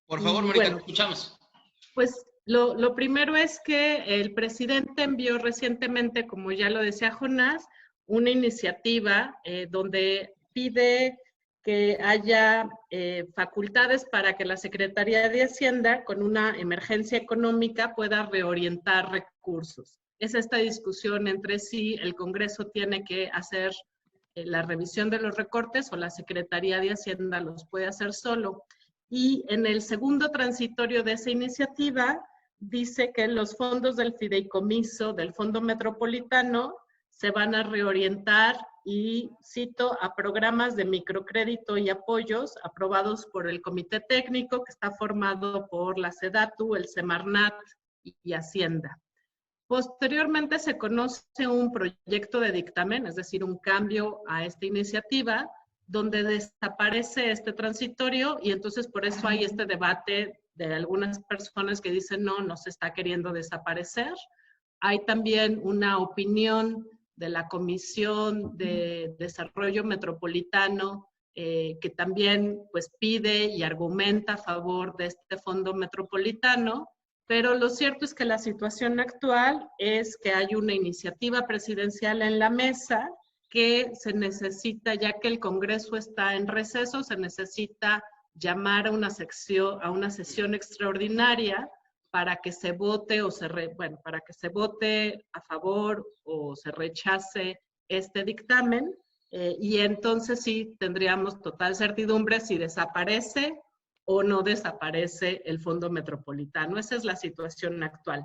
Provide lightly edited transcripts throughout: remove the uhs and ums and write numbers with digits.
Por favor, Y Mónica, te bueno, escuchamos. pues lo primero es que el presidente envió recientemente, como ya lo decía Jonás, una iniciativa donde pide que haya facultades para que la Secretaría de Hacienda, con una emergencia económica, pueda reorientar recursos. Es esta discusión entre si el Congreso tiene que hacer la revisión de los recortes o la Secretaría de Hacienda los puede hacer solo. Y en el segundo transitorio de esa iniciativa dice que los fondos del fideicomiso del Fondo Metropolitano se van a reorientar y cito a programas de microcrédito y apoyos aprobados por el Comité Técnico que está formado por la SEDATU, el Semarnat y Hacienda. Posteriormente se conoce un proyecto de dictamen, es decir, un cambio a esta iniciativa, donde desaparece este transitorio y entonces por eso hay este debate de algunas personas que dicen no se está queriendo desaparecer. Hay también una opinión de la Comisión de Desarrollo Metropolitano que también pues pide y argumenta a favor de este fondo metropolitano, pero lo cierto es que la situación actual es que hay una iniciativa presidencial en la mesa que se necesita, ya que el Congreso está en receso, se necesita llamar a una sesión extraordinaria para que se vote para que se vote a favor o se rechace este dictamen y entonces sí tendríamos total certidumbre si desaparece o no desaparece el Fondo Metropolitano. Esa es la situación actual.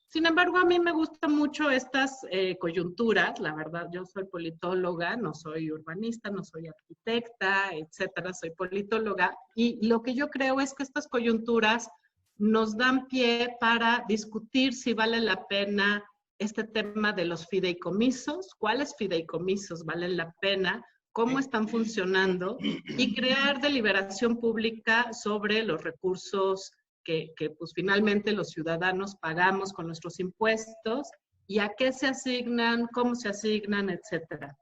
Sin embargo, a mí me gustan mucho estas coyunturas, la verdad, yo soy politóloga, no soy urbanista, no soy arquitecta, etcétera, soy politóloga, y lo que yo creo es que estas coyunturas nos dan pie para discutir si vale la pena este tema de los fideicomisos, cuáles fideicomisos valen la pena, cómo están funcionando y crear deliberación pública sobre los recursos que pues finalmente los ciudadanos pagamos con nuestros impuestos y a qué se asignan, cómo se asignan, etcétera.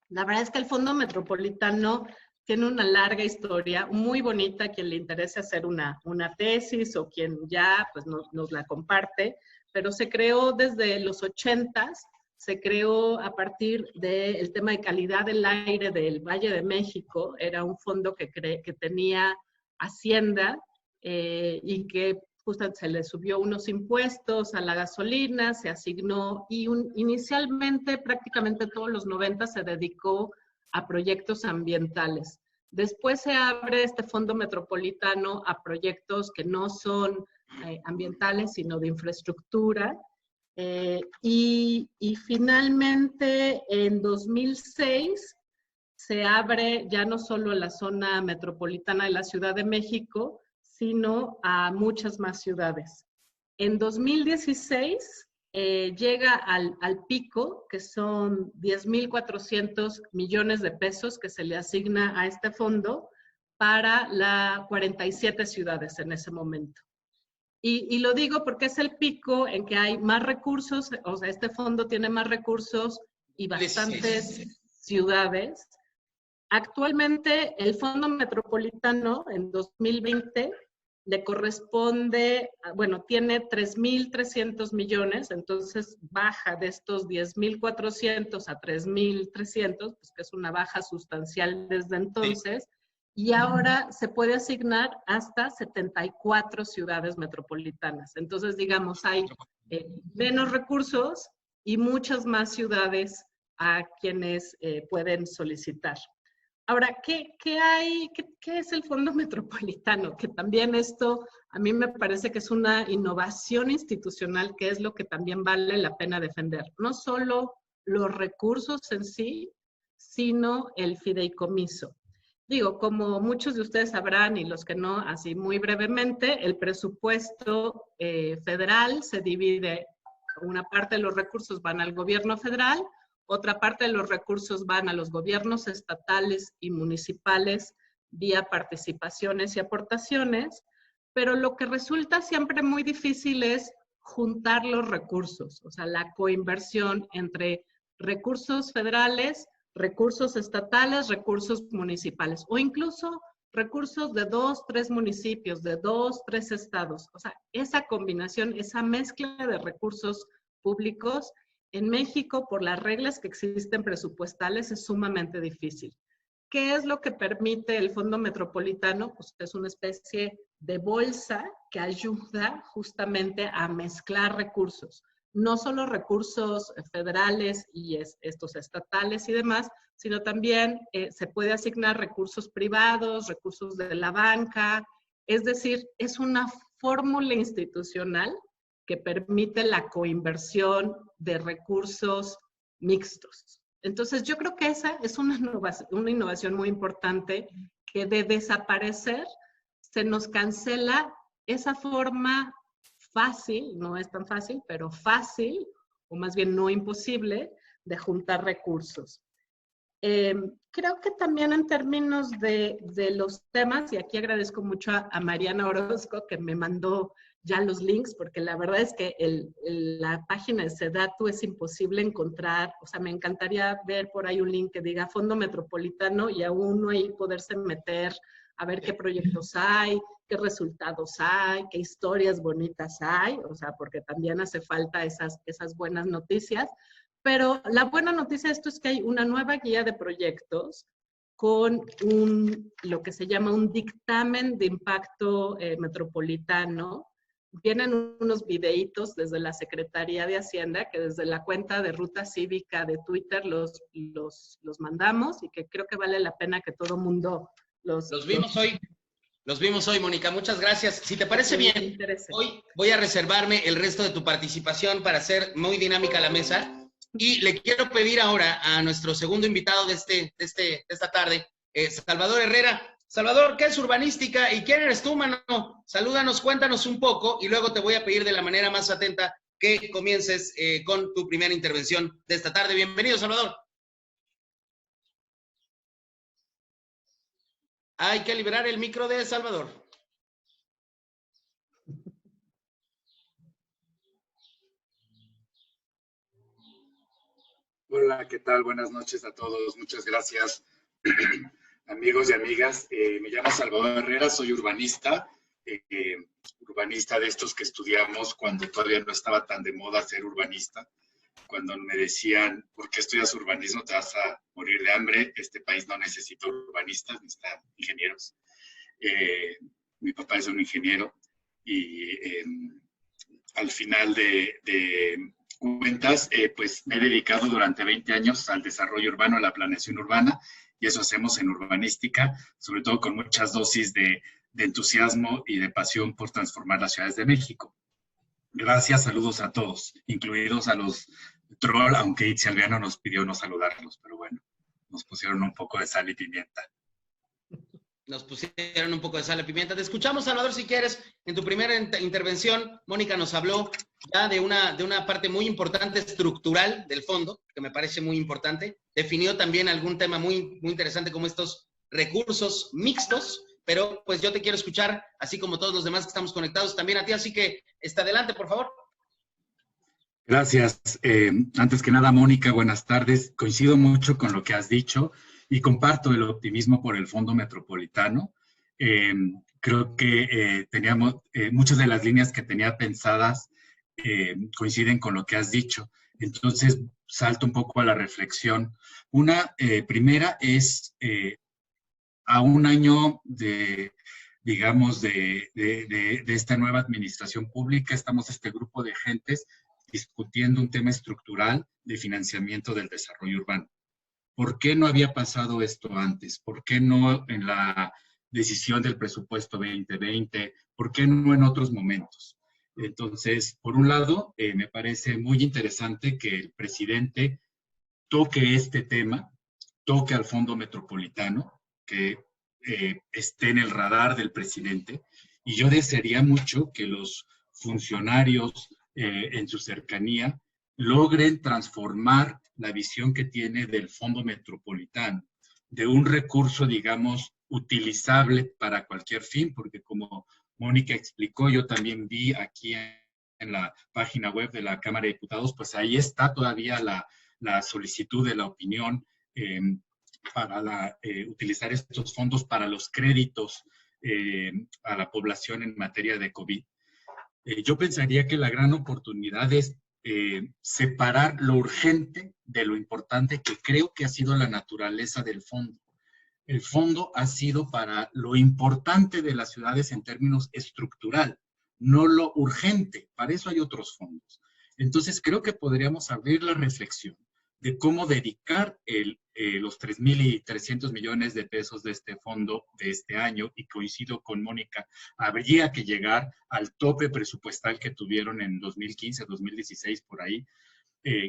La verdad es que el Fondo Metropolitano tiene una larga historia, muy bonita, quien le interese hacer una tesis o quien ya pues, nos la comparte, pero se creó desde los 80s, se creó a partir del tema de calidad del aire del Valle de México, era un fondo que tenía Hacienda y que justamente se le subió unos impuestos a la gasolina, se asignó y inicialmente prácticamente todos los 90 se dedicó a proyectos ambientales. Después se abre este fondo metropolitano a proyectos que no son ambientales, sino de infraestructura. Y finalmente en 2006 se abre ya no solo la zona metropolitana de la Ciudad de México, sino a muchas más ciudades. En 2016 llega al pico, que son 10,400 millones de pesos que se le asigna a este fondo para 47 ciudades en ese momento. Y lo digo porque es el pico en que hay más recursos, o sea, este fondo tiene más recursos y bastantes ciudades. Actualmente el Fondo Metropolitano en 2020 le corresponde, bueno, tiene 3,300 millones, entonces baja de estos 10,400 a 3,300, pues que es una baja sustancial desde entonces, y ahora se puede asignar hasta 74 ciudades metropolitanas. Entonces, digamos, hay menos recursos y muchas más ciudades a quienes pueden solicitar. Ahora, ¿qué es el Fondo Metropolitano? Que también esto a mí me parece que es una innovación institucional que es lo que también vale la pena defender. No solo los recursos en sí, sino el fideicomiso. Digo, como muchos de ustedes sabrán y los que no, así muy brevemente, el presupuesto federal se divide, una parte de los recursos van al gobierno federal, otra parte de los recursos van a los gobiernos estatales y municipales vía participaciones y aportaciones, pero lo que resulta siempre muy difícil es juntar los recursos, o sea, la coinversión entre recursos federales, recursos estatales, recursos municipales, o incluso recursos de 2, 3 municipios, de 2, 3 estados. O sea, esa combinación, esa mezcla de recursos públicos en México, por las reglas que existen presupuestales, es sumamente difícil. ¿Qué es lo que permite el Fondo Metropolitano? Pues es una especie de bolsa que ayuda justamente a mezclar recursos. No solo recursos federales y estos estatales y demás, sino también se puede asignar recursos privados, recursos de la banca. Es decir, es una fórmula institucional que permite la coinversión de recursos mixtos. Entonces, yo creo que esa es una innovación muy importante, que de desaparecer se nos cancela esa forma fácil, no es tan fácil, pero fácil, o más bien no imposible, de juntar recursos. Creo que también en términos de los temas, y aquí agradezco mucho a Mariana Orozco que me mandó ya los links, porque la verdad es que la página de SEDATU es imposible encontrar. O sea, me encantaría ver por ahí un link que diga Fondo Metropolitano y a uno ahí poderse meter a ver qué proyectos hay, qué resultados hay, qué historias bonitas hay, o sea, porque también hace falta esas buenas noticias. Pero la buena noticia de esto es que hay una nueva guía de proyectos con lo que se llama un dictamen de impacto metropolitano. Vienen unos videitos desde la Secretaría de Hacienda, que desde la cuenta de Ruta Cívica de Twitter los mandamos, y que creo que vale la pena que todo mundo los vimos hoy. Los vimos hoy, Mónica. Muchas gracias. Si te parece bien, hoy voy a reservarme el resto de tu participación para hacer muy dinámica la mesa. Y le quiero pedir ahora a nuestro segundo invitado de esta tarde, Salvador Herrera. Salvador, ¿qué es urbanística y quién eres tú, mano? Salúdanos, cuéntanos un poco y luego te voy a pedir de la manera más atenta que comiences con tu primera intervención de esta tarde. Bienvenido, Salvador. Hay que liberar el micro de Salvador. Hola, ¿qué tal? Buenas noches a todos. Muchas gracias, amigos y amigas. Me llamo Salvador Herrera, soy urbanista, urbanista de estos que estudiamos cuando todavía no estaba tan de moda ser urbanista. Cuando me decían, ¿por qué estudias urbanismo? Te vas a morir de hambre. Este país no necesita urbanistas, necesita ingenieros. Mi papá es un ingeniero y al final de cuentas, pues me he dedicado durante 20 años al desarrollo urbano, a la planeación urbana, y eso hacemos en urbanística, sobre todo con muchas dosis de entusiasmo y de pasión por transformar las ciudades de México. Gracias, saludos a todos, incluidos a los troll, aunque Itzi Alveano nos pidió no saludarlos, pero bueno, nos pusieron un poco de sal y pimienta. Nos pusieron un poco de sal y pimienta. Te escuchamos, Salvador, si quieres. En tu primera intervención, Mónica nos habló ya de una parte muy importante estructural del fondo, que me parece muy importante. Definió también algún tema muy, muy interesante como estos recursos mixtos, pero pues yo te quiero escuchar, así como todos los demás que estamos conectados, también a ti, así que está adelante, por favor. Gracias. Antes que nada, Mónica, buenas tardes. Coincido mucho con lo que has dicho y comparto el optimismo por el Fondo Metropolitano. Creo que teníamos muchas de las líneas que tenía pensadas coinciden con lo que has dicho. Entonces, salto un poco a la reflexión. Una primera es a un año digamos, de esta nueva administración pública, estamos este grupo de gentes discutiendo un tema estructural de financiamiento del desarrollo urbano. ¿Por qué no había pasado esto antes? ¿Por qué no en la decisión del presupuesto 2020? ¿Por qué no en otros momentos? Entonces, por un lado, me parece muy interesante que el presidente toque este tema, toque al Fondo Metropolitano, que esté en el radar del presidente. Y yo desearía mucho que los funcionarios en su cercanía logren transformar la visión que tiene del Fondo Metropolitano, de un recurso, digamos, utilizable para cualquier fin, porque como Mónica explicó, yo también vi aquí en la página web de la Cámara de Diputados, pues ahí está todavía la solicitud de la opinión para utilizar estos fondos para los créditos a la población en materia de COVID. Yo pensaría que la gran oportunidad es separar lo urgente de lo importante, que creo que ha sido la naturaleza del fondo. El fondo ha sido para lo importante de las ciudades en términos estructural, no lo urgente. Para eso hay otros fondos. Entonces, creo que podríamos abrir la reflexión de cómo dedicar los 3.300 millones de pesos de este fondo de este año, y coincido con Mónica, habría que llegar al tope presupuestal que tuvieron en 2015, 2016, por ahí.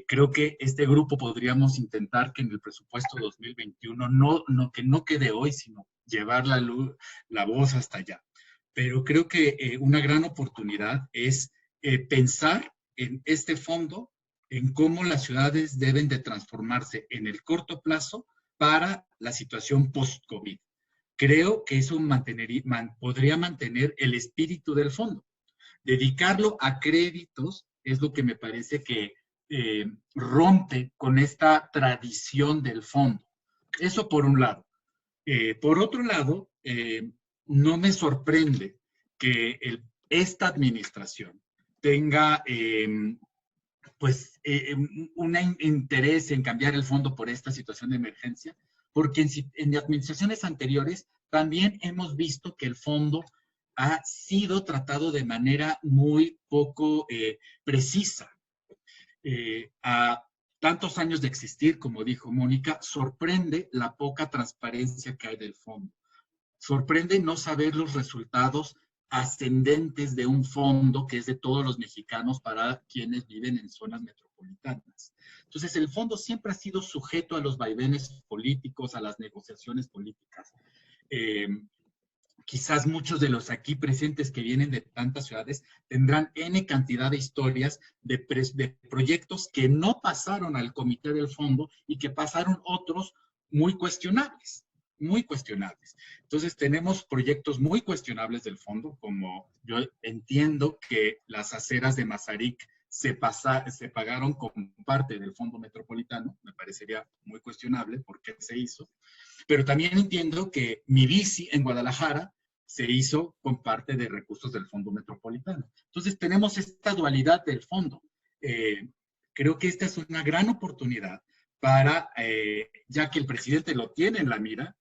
Creo que este grupo podríamos intentar que en el presupuesto 2021 que no quede hoy, sino llevar la voz hasta allá. Pero creo que una gran oportunidad es pensar en este fondo, en cómo las ciudades deben de transformarse en el corto plazo para la situación post-COVID. Creo que eso podría mantener el espíritu del fondo. Dedicarlo a créditos es lo que me parece que rompe con esta tradición del fondo. Eso por un lado. Por otro lado, no me sorprende que esta administración tenga un interés en cambiar el fondo por esta situación de emergencia, porque en administraciones anteriores también hemos visto que el fondo ha sido tratado de manera muy poco precisa. A tantos años de existir, como dijo Mónica, sorprende la poca transparencia que hay del fondo. Sorprende no saber los resultados ascendentes de un fondo que es de todos los mexicanos para quienes viven en zonas metropolitanas. Entonces, el fondo siempre ha sido sujeto a los vaivenes políticos, a las negociaciones políticas. Quizás muchos de los aquí presentes que vienen de tantas ciudades tendrán N cantidad de historias de proyectos que no pasaron al comité del fondo y que pasaron otros muy cuestionables. Muy cuestionables. Entonces, tenemos proyectos muy cuestionables del fondo, como yo entiendo que las aceras de Mazarik se pagaron como parte del fondo metropolitano, me parecería muy cuestionable por qué se hizo, pero también entiendo que Mi Bici en Guadalajara se hizo con parte de recursos del fondo metropolitano. Entonces, tenemos esta dualidad del fondo. Creo que esta es una gran oportunidad para, ya que el presidente lo tiene en la mira,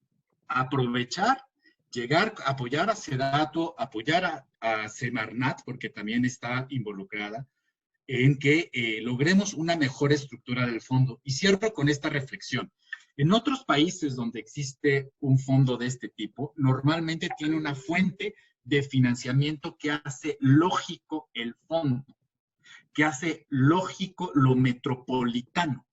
aprovechar, llegar, apoyar a SEDATU, apoyar a Semarnat, porque también está involucrada, en que logremos una mejor estructura del fondo. Y cierro con esta reflexión. En otros países donde existe un fondo de este tipo, normalmente tiene una fuente de financiamiento que hace lógico el fondo, que hace lógico lo metropolitano.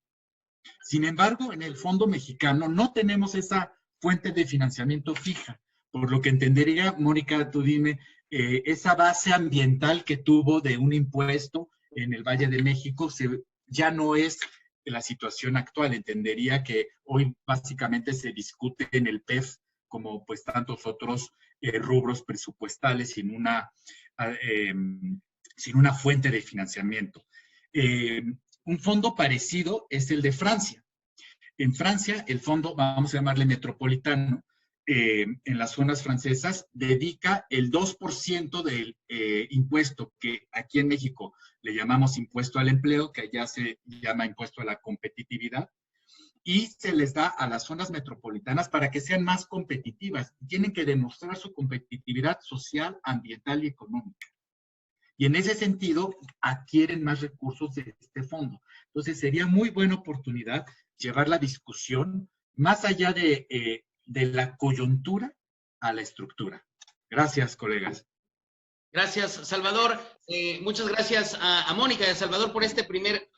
Sin embargo, en el fondo mexicano no tenemos esa fuente de financiamiento fija, por lo que entendería, Mónica, tú dime, esa base ambiental que tuvo de un impuesto en el Valle de México ya no es la situación actual. Entendería que hoy básicamente se discute en el PEF, como pues tantos otros rubros presupuestales, sin una fuente de financiamiento. Un fondo parecido es el de Francia. En Francia, el fondo, vamos a llamarle metropolitano, en las zonas francesas, dedica el 2% del impuesto que aquí en México le llamamos impuesto al empleo, que allá se llama impuesto a la competitividad, y se les da a las zonas metropolitanas para que sean más competitivas. Tienen que demostrar su competitividad social, ambiental y económica. Y en ese sentido, adquieren más recursos de este fondo. Entonces, sería muy buena oportunidad llevar la discusión más allá de la coyuntura a la estructura. Gracias, colegas. Gracias, Salvador. Muchas gracias a Mónica y a Salvador por este primer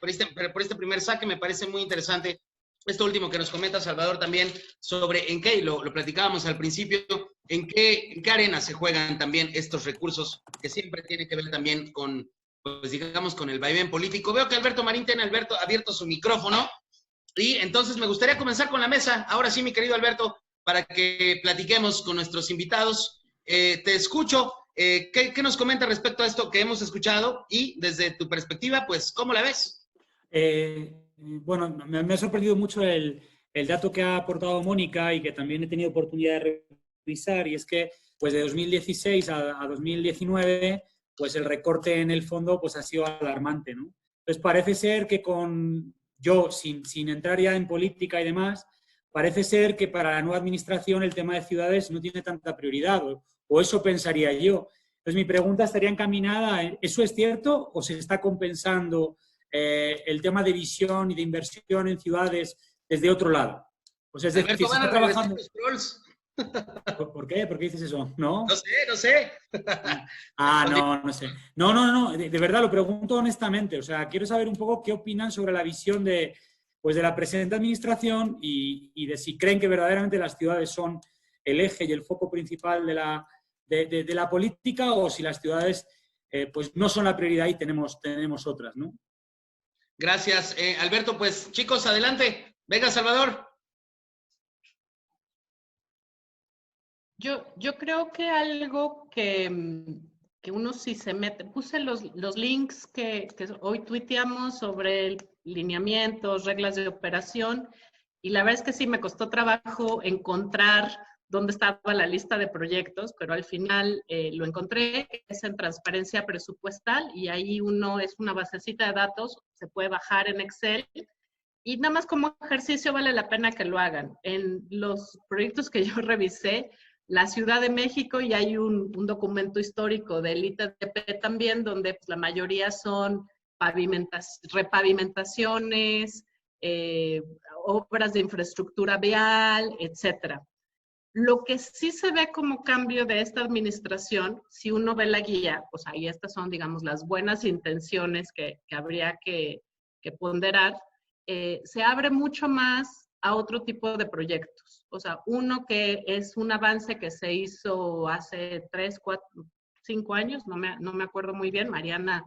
saque. Me parece muy interesante esto último que nos comenta Salvador también sobre en qué, lo platicábamos al principio, en qué arena se juegan también estos recursos que siempre tienen que ver también con, pues digamos, con el vaivén político. Veo que Alberto Marín tiene abierto su micrófono y entonces me gustaría comenzar con la mesa. Ahora sí, mi querido Alberto, para que platiquemos con nuestros invitados. Te escucho. ¿Qué nos comenta respecto a esto que hemos escuchado? Y desde tu perspectiva, pues, ¿cómo la ves? Bueno, me ha sorprendido mucho el el dato que ha aportado Mónica y que también he tenido oportunidad de revisar, y es que pues de 2016 a 2019 pues el recorte en el fondo pues ha sido alarmante, ¿no? Entonces parece ser que sin entrar ya en política y demás, parece ser que para la nueva administración el tema de ciudades no tiene tanta prioridad, o eso pensaría yo. Entonces mi pregunta estaría encaminada, ¿eso es cierto o se está compensando el tema de visión y de inversión en ciudades desde otro lado? O sea, es decir, Alberto, se van a está regresar trabajando... los trolls. ¿Por qué? ¿Por qué dices eso? ¿No? No sé. No sé. No. De verdad, lo pregunto honestamente. O sea, quiero saber un poco qué opinan sobre la visión de la presente administración y de si creen que verdaderamente las ciudades son el eje y el foco principal de la política, o si las ciudades pues no son la prioridad y tenemos otras, ¿no? Gracias, Alberto. Pues chicos, adelante. Venga, Salvador. Yo creo que algo que uno sí se mete, puse los links que hoy tuiteamos sobre lineamientos, reglas de operación, y la verdad es que sí me costó trabajo encontrar dónde estaba la lista de proyectos, pero al final lo encontré, es en transparencia presupuestal, y ahí es una basecita de datos, se puede bajar en Excel, y nada más como ejercicio vale la pena que lo hagan. En los proyectos que yo revisé, la Ciudad de México, y hay un documento histórico del ITDP también, donde pues, la mayoría son repavimentaciones, obras de infraestructura vial, etcétera. Lo que sí se ve como cambio de esta administración, si uno ve la guía, pues ahí estas son, digamos, las buenas intenciones que habría que ponderar, se abre mucho más a otro tipo de proyectos. O sea, uno que es un avance que se hizo hace 3, 4, 5 años, no me acuerdo muy bien, Mariana,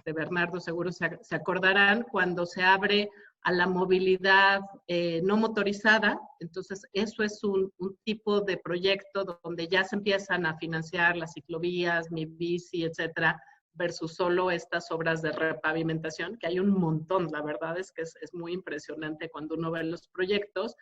Bernardo seguro se acordarán, cuando se abre a la movilidad no motorizada. Entonces, eso es un tipo de proyecto donde ya se empiezan a financiar las ciclovías, Mi Bici, etcétera, versus solo estas obras de repavimentación, que hay un montón. La verdad es que es muy impresionante cuando uno ve los proyectos.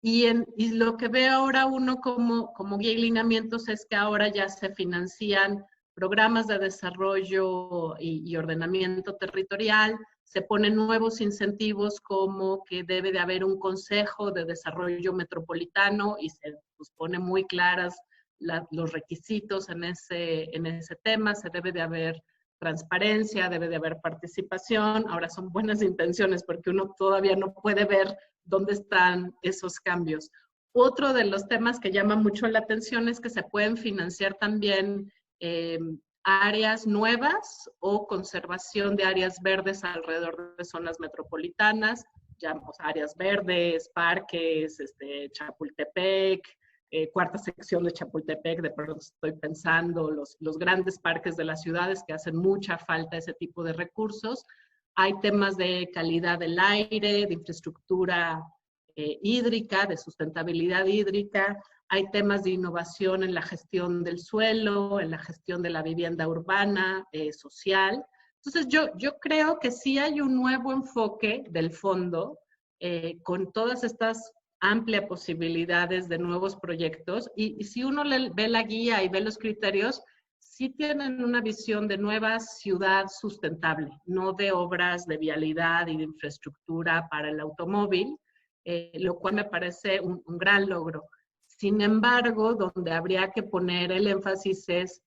Y lo que ve ahora uno como guía y lineamientos es que ahora ya se financian programas de desarrollo y ordenamiento territorial, se ponen nuevos incentivos como que debe de haber un consejo de desarrollo metropolitano, y se pues, pone muy claras los requisitos en ese tema. Se debe de haber transparencia, debe de haber participación. Ahora son buenas intenciones porque uno todavía no puede ver dónde están esos cambios. Otro de los temas que llama mucho la atención es que se pueden financiar también áreas nuevas o conservación de áreas verdes alrededor de zonas metropolitanas, llamamos áreas verdes, parques, Chapultepec, cuarta sección de Chapultepec, de pronto estoy pensando, los grandes parques de las ciudades que hacen mucha falta ese tipo de recursos. Hay temas de calidad del aire, de infraestructura hídrica, de sustentabilidad hídrica. Hay temas de innovación en la gestión del suelo, en la gestión de la vivienda urbana, social. Entonces, yo creo que sí hay un nuevo enfoque del fondo con todas estas amplias posibilidades de nuevos proyectos. Y si uno ve la guía y ve los criterios, sí tienen una visión de nueva ciudad sustentable, no de obras de vialidad y de infraestructura para el automóvil, lo cual me parece un gran logro. Sin embargo, donde habría que poner el énfasis es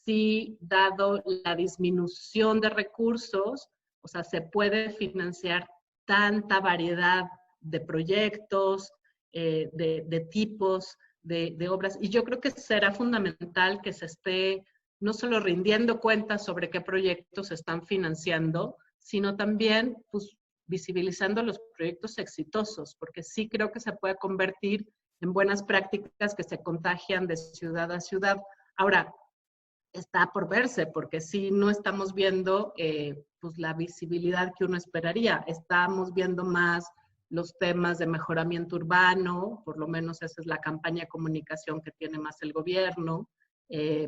si, dado la disminución de recursos, o sea, se puede financiar tanta variedad de proyectos, de tipos, de obras. Y yo creo que será fundamental que se esté no solo rindiendo cuentas sobre qué proyectos se están financiando, sino también pues, visibilizando los proyectos exitosos, porque sí creo que se puede convertir en buenas prácticas que se contagian de ciudad a ciudad. Ahora, está por verse, porque sí no estamos viendo pues la visibilidad que uno esperaría. Estamos viendo más los temas de mejoramiento urbano, por lo menos esa es la campaña de comunicación que tiene más el gobierno,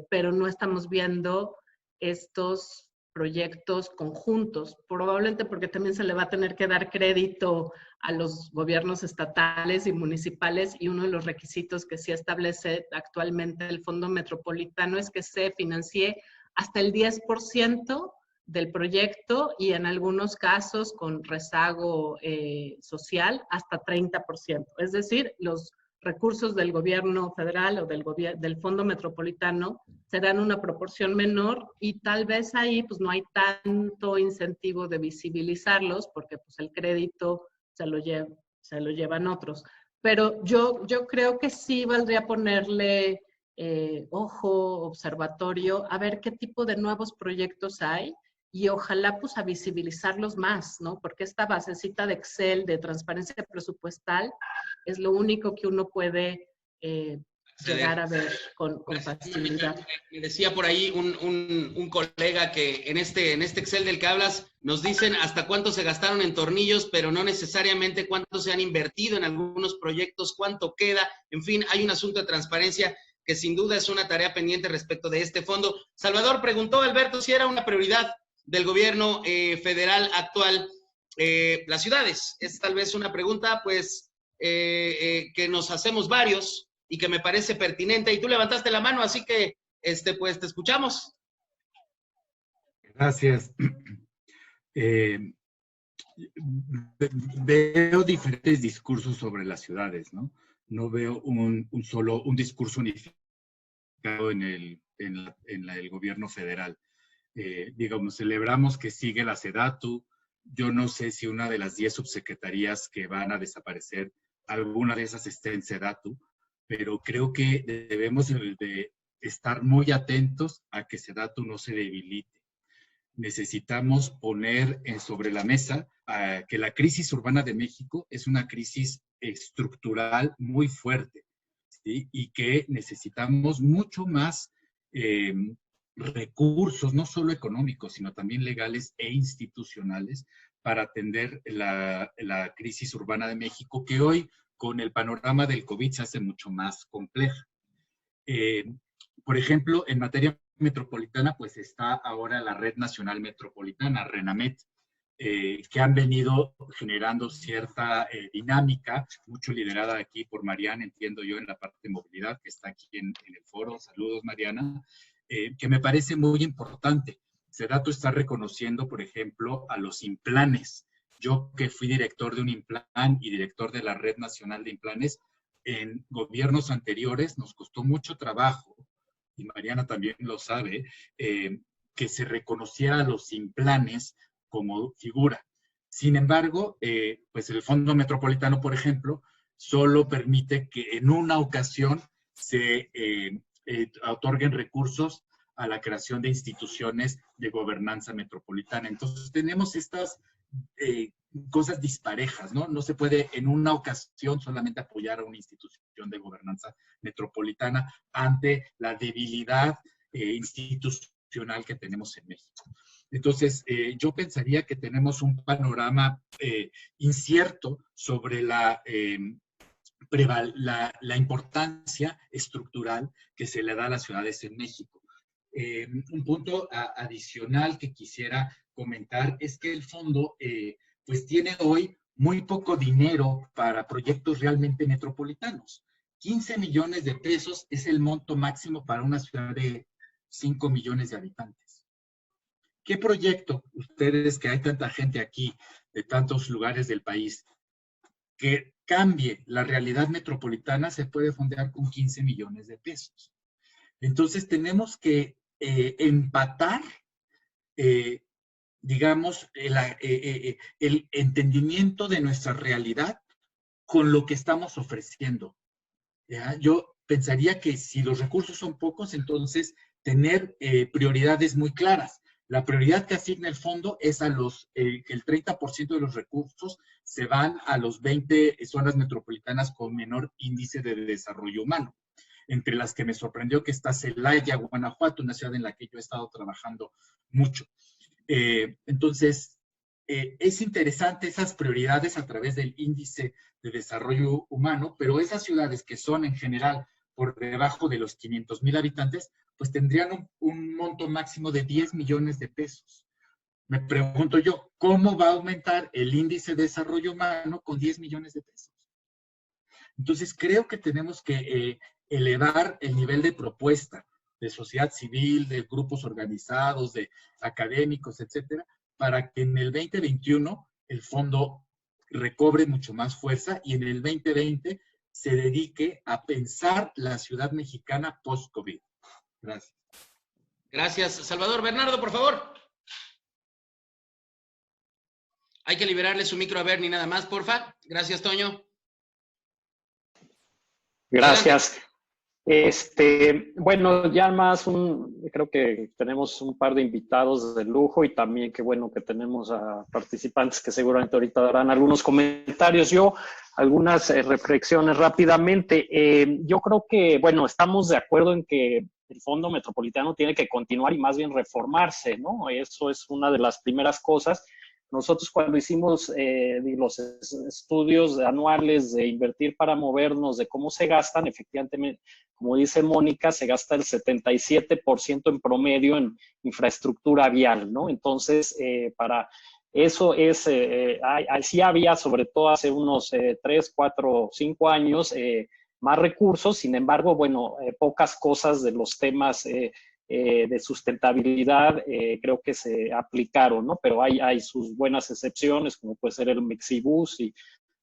pero no estamos viendo estos proyectos conjuntos, probablemente porque también se le va a tener que dar crédito a los gobiernos estatales y municipales, y uno de los requisitos que sí establece actualmente el Fondo Metropolitano es que se financie hasta el 10% del proyecto y en algunos casos con rezago social hasta 30%. Es decir, los recursos del gobierno federal o del Fondo Metropolitano serán una proporción menor y tal vez ahí pues no hay tanto incentivo de visibilizarlos porque pues el crédito se lo llevan otros. Pero yo creo que sí valdría ponerle ojo, observatorio, a ver qué tipo de nuevos proyectos hay y ojalá pues a visibilizarlos más, ¿no? Porque esta basecita de Excel de transparencia presupuestal es lo único que uno puede llegar a ver con facilidad. Me decía por ahí un colega que en este Excel del que hablas nos dicen hasta cuánto se gastaron en tornillos, pero no necesariamente cuánto se han invertido en algunos proyectos, cuánto queda. En fin, hay un asunto de transparencia que sin duda es una tarea pendiente respecto de este fondo. Salvador, preguntó Alberto si era una prioridad del gobierno federal actual las ciudades. Es tal vez una pregunta pues que nos hacemos varios y que me parece pertinente. Y tú levantaste la mano, así que pues te escuchamos. Gracias. Veo diferentes discursos sobre las ciudades, ¿no? No veo un discurso unificado en el gobierno federal. Digamos, celebramos que sigue la SEDATU. Yo no sé si una de las 10 subsecretarías que van a desaparecer, alguna de esas esté en SEDATU, pero creo que debemos de estar muy atentos a que SEDATU no se debilite. Necesitamos poner sobre la mesa que la crisis urbana de México es una crisis estructural muy fuerte, ¿sí? Y que necesitamos mucho más recursos, no solo económicos, sino también legales e institucionales para atender la crisis urbana de México, que hoy, con el panorama del COVID, se hace mucho más compleja. Por ejemplo, en materia metropolitana, pues está ahora la Red Nacional Metropolitana, RENAMET, que han venido generando cierta dinámica, mucho liderada aquí por Mariana, entiendo yo, en la parte de movilidad, que está aquí en el foro. Saludos, Mariana, que me parece muy importante. SEDATU está reconociendo, por ejemplo, a los implanes. Yo que fui director de un implan y director de la Red Nacional de Implanes, en gobiernos anteriores nos costó mucho trabajo, y Mariana también lo sabe, que se reconociera a los implanes como figura. Sin embargo, pues el Fondo Metropolitano, por ejemplo, solo permite que en una ocasión se otorguen recursos a la creación de instituciones de gobernanza metropolitana. Entonces tenemos estas cosas disparejas, ¿no? No se puede en una ocasión solamente apoyar a una institución de gobernanza metropolitana ante la debilidad institucional que tenemos en México. Entonces, yo pensaría que tenemos un panorama incierto sobre la importancia estructural que se le da a las ciudades en México. Un punto adicional que quisiera comentar es que el fondo pues tiene hoy muy poco dinero para proyectos realmente metropolitanos. 15 millones de pesos es el monto máximo para una ciudad de 5 millones de habitantes. ¿Qué proyecto, ustedes que hay tanta gente aquí, de tantos lugares del país, que cambie la realidad metropolitana se puede fondear con 15 millones de pesos? Entonces tenemos que empatar, digamos, el entendimiento de nuestra realidad con lo que estamos ofreciendo. ¿Ya? Yo pensaría que si los recursos son pocos, entonces tener prioridades muy claras. La prioridad que asigna el fondo es a el 30% de los recursos se van a los 20 zonas metropolitanas con menor índice de desarrollo humano, entre las que me sorprendió que está Celaya, Guanajuato, una ciudad en la que yo he estado trabajando mucho. Entonces, es interesante esas prioridades a través del índice de desarrollo humano, pero esas ciudades que son en general por debajo de los 500,000 habitantes, pues tendrían un monto máximo de 10 millones de pesos. Me pregunto yo, ¿cómo va a aumentar el índice de desarrollo humano con 10 millones de pesos? Entonces, creo que tenemos que elevar el nivel de propuesta de sociedad civil, de grupos organizados, de académicos, etcétera, para que en el 2021 el fondo recobre mucho más fuerza y en el 2020 se dedique a pensar la ciudad mexicana post-COVID. Gracias. Gracias. Salvador. Bernardo, por favor. Hay que liberarle su micro a Bernie nada más, porfa. Gracias, Toño. Gracias. Bueno, ya más creo que tenemos un par de invitados de lujo y también qué bueno que tenemos a participantes que seguramente ahorita darán algunos comentarios. Yo, algunas reflexiones rápidamente. Yo creo que, bueno, estamos de acuerdo en que el Fondo Metropolitano tiene que continuar y más bien reformarse, ¿no? Eso es una de las primeras cosas. Nosotros cuando hicimos los estudios anuales de invertir para movernos, de cómo se gastan, efectivamente, como dice Mónica, se gasta el 77% en promedio en infraestructura vial, ¿no? Entonces, para eso es, sí había, sobre todo hace unos 3, 4, 5 años, más recursos, sin embargo, bueno, pocas cosas de los temas de sustentabilidad creo que se aplicaron, ¿no? Pero hay sus buenas excepciones, como puede ser el Mexibus y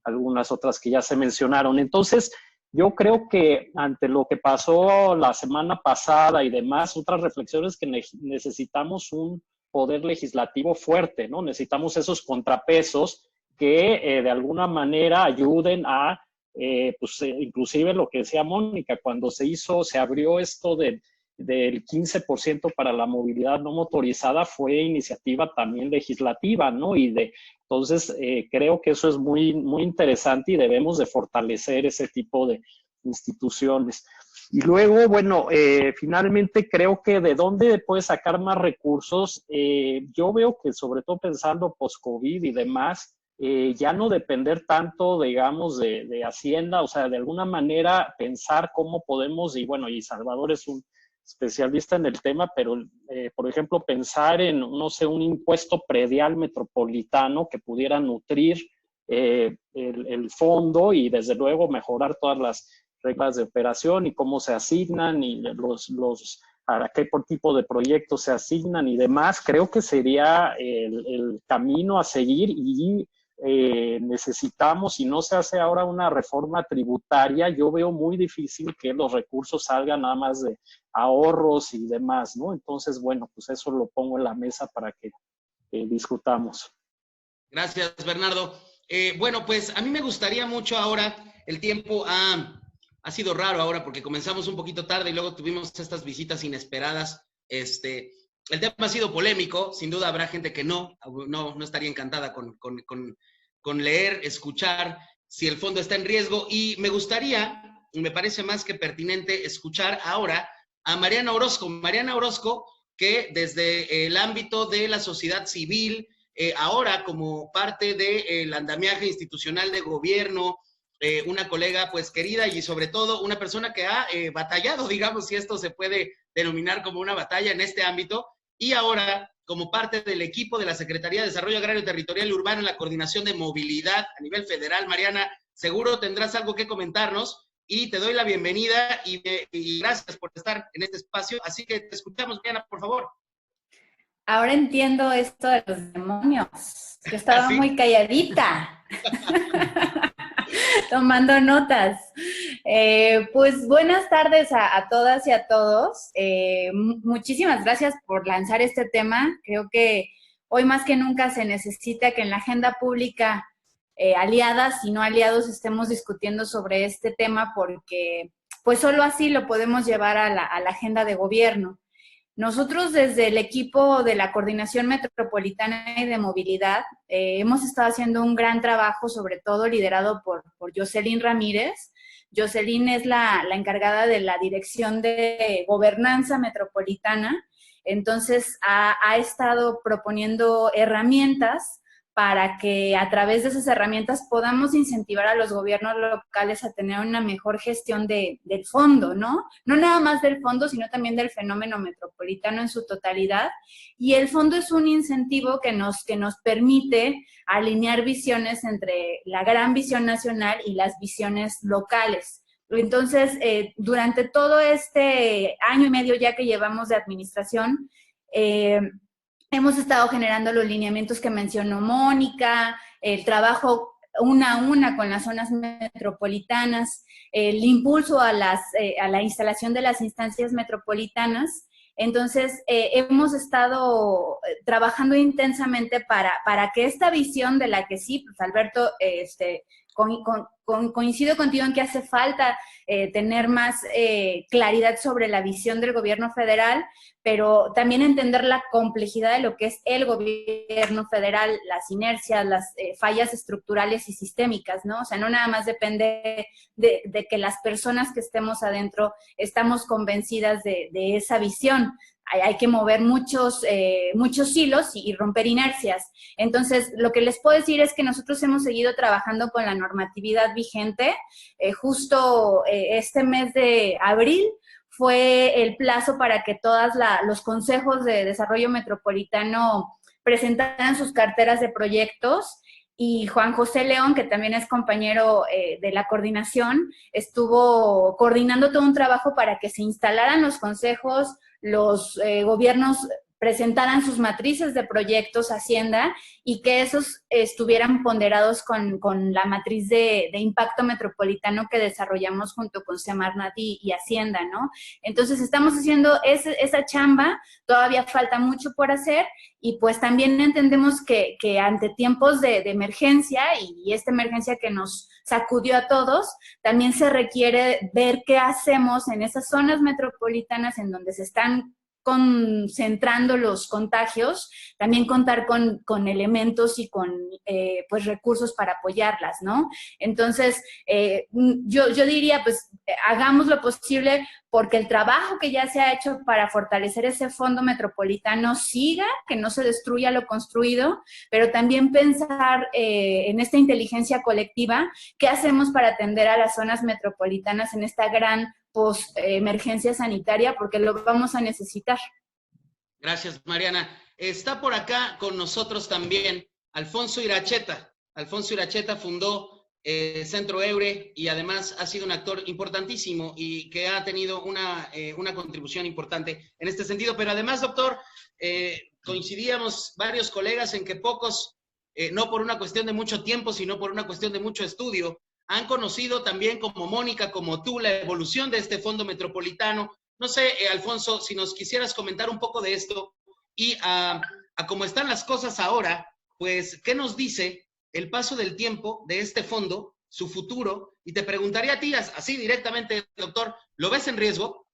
algunas otras que ya se mencionaron. Entonces, yo creo que ante lo que pasó la semana pasada y demás, otras reflexiones que necesitamos un poder legislativo fuerte, ¿no? Necesitamos esos contrapesos que de alguna manera ayuden a, inclusive lo que decía Mónica, cuando se abrió esto del 15% para la movilidad no motorizada, fue iniciativa también legislativa, ¿no? Entonces, creo que eso es muy, muy interesante y debemos de fortalecer ese tipo de instituciones. Y luego, bueno, finalmente creo que de dónde puede sacar más recursos, yo veo que sobre todo pensando post-COVID y demás, ya no depender tanto, digamos, de Hacienda, o sea, de alguna manera pensar cómo podemos, y bueno, y Salvador es un especialista en el tema, pero, por ejemplo, pensar en, no sé, un impuesto predial metropolitano que pudiera nutrir el fondo y, desde luego, mejorar todas las reglas de operación y cómo se asignan y a qué tipo de proyectos se asignan y demás. Creo que sería el camino a seguir y necesitamos, si no se hace ahora una reforma tributaria, yo veo muy difícil que los recursos salgan nada más de ahorros y demás, ¿no? Entonces, bueno, pues eso lo pongo en la mesa para que discutamos. Gracias, Bernardo. Bueno, pues a mí me gustaría mucho ahora, el tiempo ha sido raro ahora porque comenzamos un poquito tarde y luego tuvimos estas visitas inesperadas. El tema ha sido polémico, sin duda habrá gente que no estaría encantada con leer, escuchar si el fondo está en riesgo, y me parece más que pertinente escuchar ahora a Mariana Orozco. Mariana Orozco, que desde el ámbito de la sociedad civil, ahora como parte del andamiaje institucional de gobierno, una colega pues querida y sobre todo una persona que ha batallado, digamos, si esto se puede denominar como una batalla en este ámbito, y ahora como parte del equipo de la Secretaría de Desarrollo Agrario, Territorial y Urbano en la coordinación de movilidad a nivel federal. Mariana, seguro tendrás algo que comentarnos y te doy la bienvenida y gracias por estar en este espacio. Así que te escuchamos, Mariana, por favor. Ahora entiendo esto de los demonios. Yo estaba muy calladita, tomando notas. Pues buenas tardes a todas y a todos. Muchísimas gracias por lanzar este tema. Creo que hoy más que nunca se necesita que en la agenda pública, aliadas y no aliados, estemos discutiendo sobre este tema, porque pues solo así lo podemos llevar a la agenda de gobierno. Nosotros desde el equipo de la Coordinación Metropolitana y de Movilidad hemos estado haciendo un gran trabajo, sobre todo liderado por Jocelyn Ramírez. Jocelyn es la encargada de la Dirección de Gobernanza Metropolitana. Entonces ha estado proponiendo herramientas para que a través de esas herramientas podamos incentivar a los gobiernos locales a tener una mejor gestión del fondo, ¿no? No nada más del fondo, sino también del fenómeno metropolitano en su totalidad. Y el fondo es un incentivo que nos permite alinear visiones entre la gran visión nacional y las visiones locales. Entonces, durante todo este año y medio ya que llevamos de administración, hemos estado generando los lineamientos que mencionó Mónica, el trabajo una a una con las zonas metropolitanas, el impulso a la instalación de las instancias metropolitanas. Entonces, hemos estado trabajando intensamente para que esta visión de la que sí, pues Alberto, coincido contigo en que hace falta tener más claridad sobre la visión del gobierno federal, pero también entender la complejidad de lo que es el gobierno federal, las inercias, las fallas estructurales y sistémicas, ¿no? O sea, no nada más depende de que las personas que estemos adentro estamos convencidas de esa visión. Hay que mover muchos hilos y romper inercias. Entonces, lo que les puedo decir es que nosotros hemos seguido trabajando con la normatividad vigente. Justo este mes de abril fue el plazo para que todos los consejos de desarrollo metropolitano presentaran sus carteras de proyectos. Y Juan José León, que también es compañero de la coordinación, estuvo coordinando todo un trabajo para que se instalaran los consejos, los gobiernos presentaran sus matrices de proyectos a Hacienda y que esos estuvieran ponderados con la matriz de impacto metropolitano que desarrollamos junto con Semarnat y Hacienda, ¿no? Entonces, estamos haciendo esa chamba, todavía falta mucho por hacer y pues también entendemos que ante tiempos de emergencia y esta emergencia que nos sacudió a todos, también se requiere ver qué hacemos en esas zonas metropolitanas en donde se están concentrando los contagios, también contar con elementos y con pues recursos para apoyarlas, ¿no? Entonces, yo diría, pues, hagamos lo posible porque el trabajo que ya se ha hecho para fortalecer ese fondo metropolitano siga, que no se destruya lo construido, pero también pensar en esta inteligencia colectiva, ¿qué hacemos para atender a las zonas metropolitanas en esta gran post-emergencia sanitaria? Porque lo vamos a necesitar. Gracias, Mariana. Está por acá con nosotros también Alfonso Iracheta. Alfonso Iracheta fundó Centro Eure y además ha sido un actor importantísimo y que ha tenido una contribución importante en este sentido. Pero además, doctor, coincidíamos varios colegas en que pocos, no por una cuestión de mucho tiempo, sino por una cuestión de mucho estudio, han conocido también como Mónica, como tú, la evolución de este fondo metropolitano. No sé, Alfonso, si nos quisieras comentar un poco de esto y a cómo están las cosas ahora, pues, ¿qué nos dice el paso del tiempo de este fondo, su futuro? Y te preguntaría a ti, así directamente, doctor, ¿lo ves en riesgo?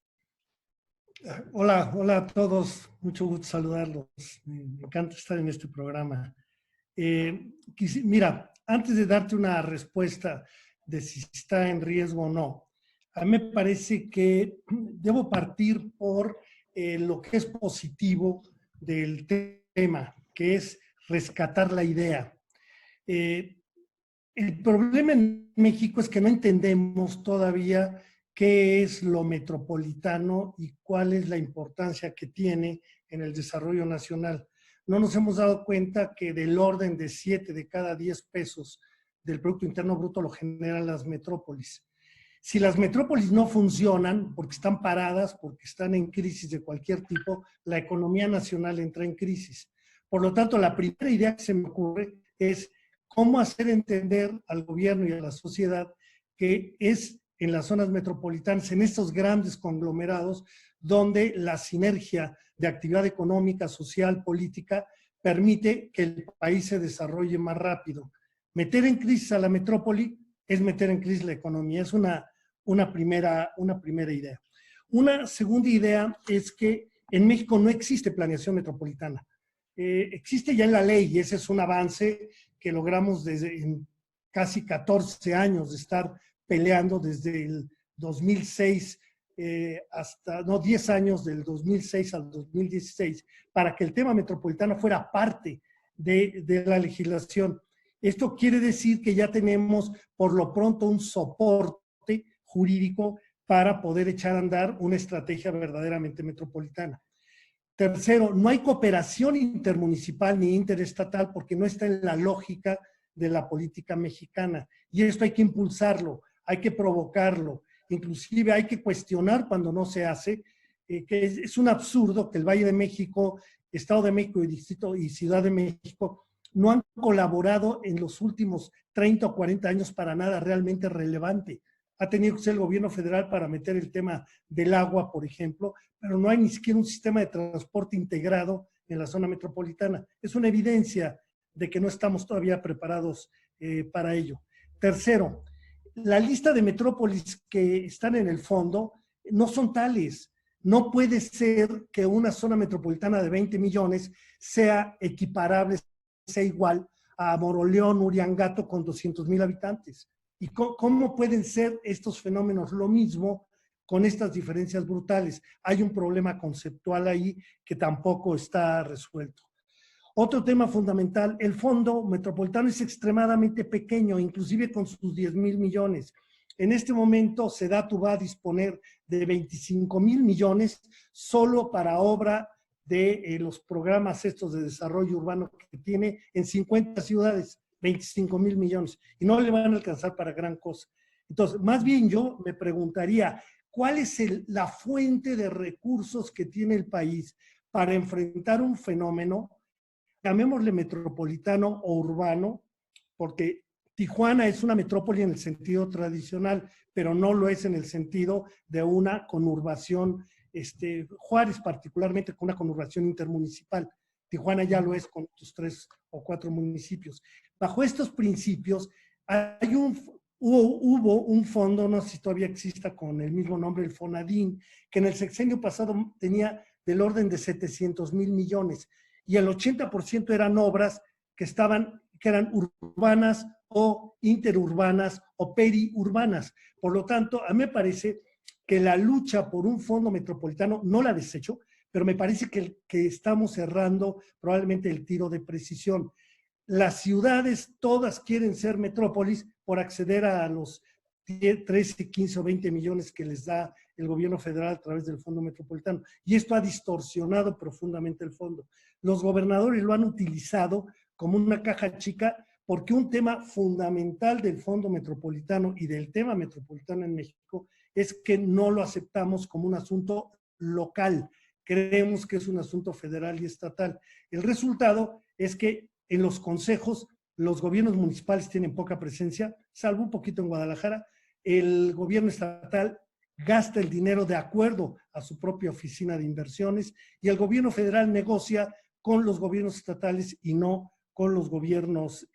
Hola a todos, mucho gusto saludarlos. Me encanta estar en este programa. Mira, antes de darte una respuesta de si está en riesgo o no, a mí me parece que debo partir por lo que es positivo del tema, que es rescatar la idea. El problema en México es que no entendemos todavía qué es lo metropolitano y cuál es la importancia que tiene en el desarrollo nacional. No nos hemos dado cuenta que del orden de 7 de cada 10 pesos del Producto Interno Bruto lo generan las metrópolis. Si las metrópolis no funcionan, porque están paradas, porque están en crisis de cualquier tipo, la economía nacional entra en crisis. Por lo tanto, la primera idea que se me ocurre es cómo hacer entender al gobierno y a la sociedad que es en las zonas metropolitanas, en estos grandes conglomerados, donde la sinergia de actividad económica, social, política, permite que el país se desarrolle más rápido. Meter en crisis a la metrópoli es meter en crisis la economía. Es una primera idea. Una segunda idea es que en México no existe planeación metropolitana. Existe ya en la ley y ese es un avance que logramos desde casi 14 años de estar peleando desde el 2006 10 años del 2006 al 2016 para que el tema metropolitano fuera parte de la legislación. Esto quiere decir que ya tenemos por lo pronto un soporte jurídico para poder echar a andar una estrategia verdaderamente metropolitana. Tercero, no hay cooperación intermunicipal ni interestatal porque no está en la lógica de la política mexicana. Y esto hay que impulsarlo, hay que provocarlo. Inclusive hay que cuestionar cuando no se hace, que es un absurdo que el Valle de México, Estado de México y Distrito y Ciudad de México no han colaborado en los últimos 30 o 40 años para nada realmente relevante. Ha tenido que ser el gobierno federal para meter el tema del agua, por ejemplo, pero no hay ni siquiera un sistema de transporte integrado en la zona metropolitana. Es una evidencia de que no estamos todavía preparados para ello. Tercero, la lista de metrópolis que están en el fondo no son tales. No puede ser que una zona metropolitana de 20 millones sea equiparable, sea igual a Moroleón, Uriangato con 200,000 habitantes. ¿Y cómo pueden ser estos fenómenos lo mismo con estas diferencias brutales? Hay un problema conceptual ahí que tampoco está resuelto. Otro tema fundamental, el fondo metropolitano es extremadamente pequeño, inclusive con sus 10,000 millones. En este momento SEDATU va a disponer de 25,000 millones solo para obra de los programas estos de desarrollo urbano que tiene en 50 ciudades, 25,000 millones, y no le van a alcanzar para gran cosa. Entonces, más bien yo me preguntaría, ¿cuál es la fuente de recursos que tiene el país para enfrentar un fenómeno, llamémosle metropolitano o urbano, porque Tijuana es una metrópoli en el sentido tradicional, pero no lo es en el sentido de una conurbación, Juárez particularmente con una conurbación intermunicipal. Tijuana ya lo es con sus 3 o 4 municipios. Bajo estos principios, hubo un fondo, no sé si todavía exista con el mismo nombre, el Fonadín, que en el sexenio pasado tenía del orden de 700,000 millones, y el 80% eran obras que eran urbanas o interurbanas o periurbanas. Por lo tanto, a mí me parece que la lucha por un fondo metropolitano, no la desecho, pero me parece que estamos cerrando probablemente el tiro de precisión. Las ciudades todas quieren ser metrópolis por acceder a los 13, 15 o 20 millones que les da el gobierno federal a través del fondo metropolitano. Y esto ha distorsionado profundamente el fondo. Los gobernadores lo han utilizado como una caja chica porque un tema fundamental del fondo metropolitano y del tema metropolitano en México es que no lo aceptamos como un asunto local. Creemos que es un asunto federal y estatal. El resultado es que en los consejos los gobiernos municipales tienen poca presencia, salvo un poquito en Guadalajara. El gobierno estatal gasta el dinero de acuerdo a su propia oficina de inversiones y el gobierno federal negocia con los gobiernos estatales y no con los gobiernos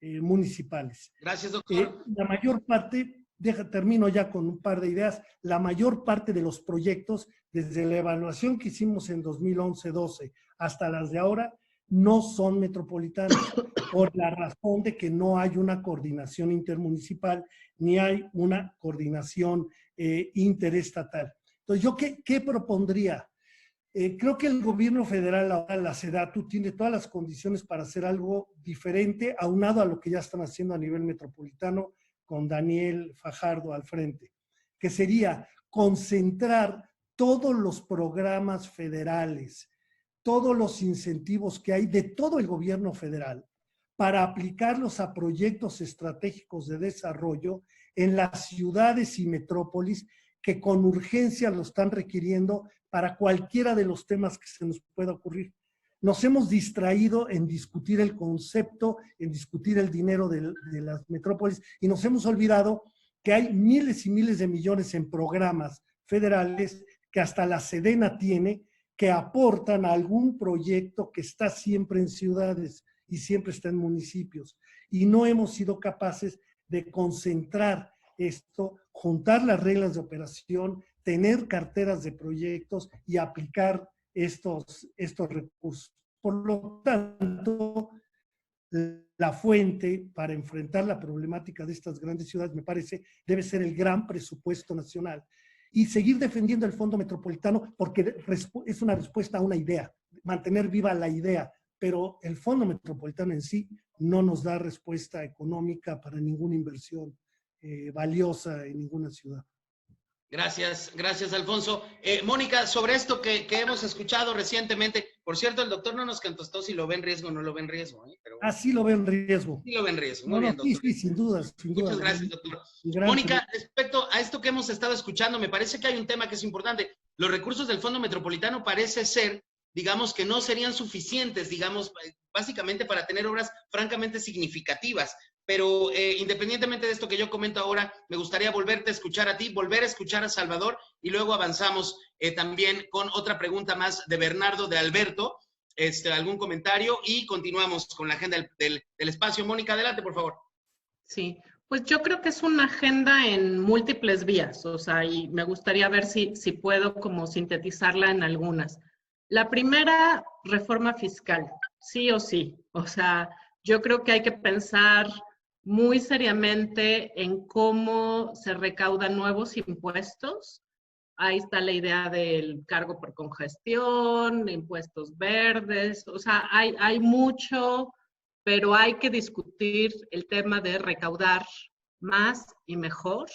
municipales. Gracias, doctor. La mayor parte, termino ya con un par de ideas, la mayor parte de los proyectos, desde la evaluación que hicimos en 2011-12 hasta las de ahora, no son metropolitanos, por la razón de que no hay una coordinación intermunicipal, ni hay una coordinación interestatal. Entonces, ¿yo qué propondría? Creo que el gobierno federal, ahora la SEDATU, tiene todas las condiciones para hacer algo diferente, aunado a lo que ya están haciendo a nivel metropolitano con Daniel Fajardo al frente, que sería concentrar todos los programas federales, todos los incentivos que hay de todo el gobierno federal para aplicarlos a proyectos estratégicos de desarrollo en las ciudades y metrópolis que con urgencia lo están requiriendo para cualquiera de los temas que se nos pueda ocurrir. Nos hemos distraído en discutir el concepto, en discutir el dinero de las metrópolis y nos hemos olvidado que hay miles y miles de millones en programas federales que hasta la Sedena tiene, que aportan a algún proyecto que está siempre en ciudades y siempre está en municipios. Y no hemos sido capaces de concentrar esto, juntar las reglas de operación, tener carteras de proyectos y aplicar estos recursos. Por lo tanto, la fuente para enfrentar la problemática de estas grandes ciudades, me parece, debe ser el gran presupuesto nacional. Y seguir defendiendo el Fondo Metropolitano porque es una respuesta a una idea, mantener viva la idea, pero el Fondo Metropolitano en sí no nos da respuesta económica para ninguna inversión valiosa en ninguna ciudad. Gracias, gracias, Alfonso. Mónica, sobre esto que hemos escuchado recientemente, por cierto, el doctor no nos contestó si lo ve en riesgo o no lo ve en riesgo. Pero... sí lo veo en riesgo. Sí lo ve en riesgo. Muy bien, doctor. Sí, sin duda, sin duda. Muchas gracias, doctor. Mónica, respecto a esto que hemos estado escuchando, me parece que hay un tema que es importante. Los recursos del Fondo Metropolitano parece ser, digamos, que no serían suficientes, digamos, básicamente para tener obras francamente significativas. Pero independientemente de esto que yo comento ahora, me gustaría volverte a escuchar a ti, volver a escuchar a Salvador y luego avanzamos también con otra pregunta más de Bernardo, de Alberto, algún comentario y continuamos con la agenda del espacio. Mónica, adelante, por favor. Sí, pues yo creo que es una agenda en múltiples vías, o sea, y me gustaría ver si puedo como sintetizarla en algunas. La primera, reforma fiscal, sí o sí. O sea, yo creo que hay que pensar muy seriamente en cómo se recaudan nuevos impuestos. Ahí está la idea del cargo por congestión, de impuestos verdes, o sea, hay mucho, pero hay que discutir el tema de recaudar más y mejor.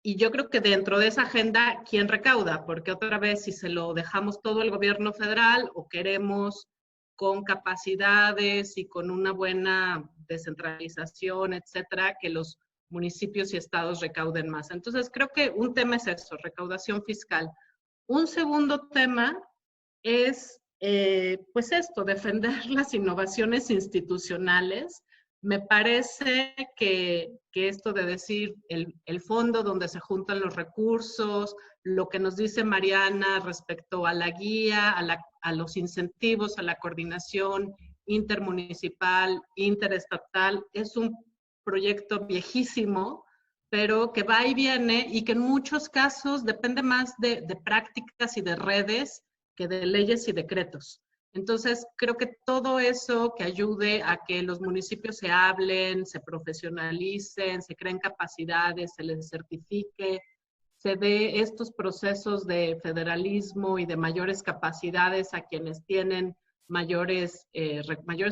Y yo creo que dentro de esa agenda, ¿quién recauda? Porque otra vez, si se lo dejamos todo al gobierno federal o queremos con capacidades y con una buena descentralización, etcétera, que los municipios y estados recauden más. Entonces, creo que un tema es eso, recaudación fiscal. Un segundo tema es, pues esto, defender las innovaciones institucionales. Me parece que esto de decir el fondo donde se juntan los recursos, lo que nos dice Mariana respecto a la guía, a los incentivos, a la coordinación intermunicipal, interestatal, es un proyecto viejísimo, pero que va y viene y que en muchos casos depende más de prácticas y de redes que de leyes y decretos. Entonces, creo que todo eso que ayude a que los municipios se hablen, se profesionalicen, se creen capacidades, se les certifique, se dé estos procesos de federalismo y de mayores capacidades a quienes tienen mayores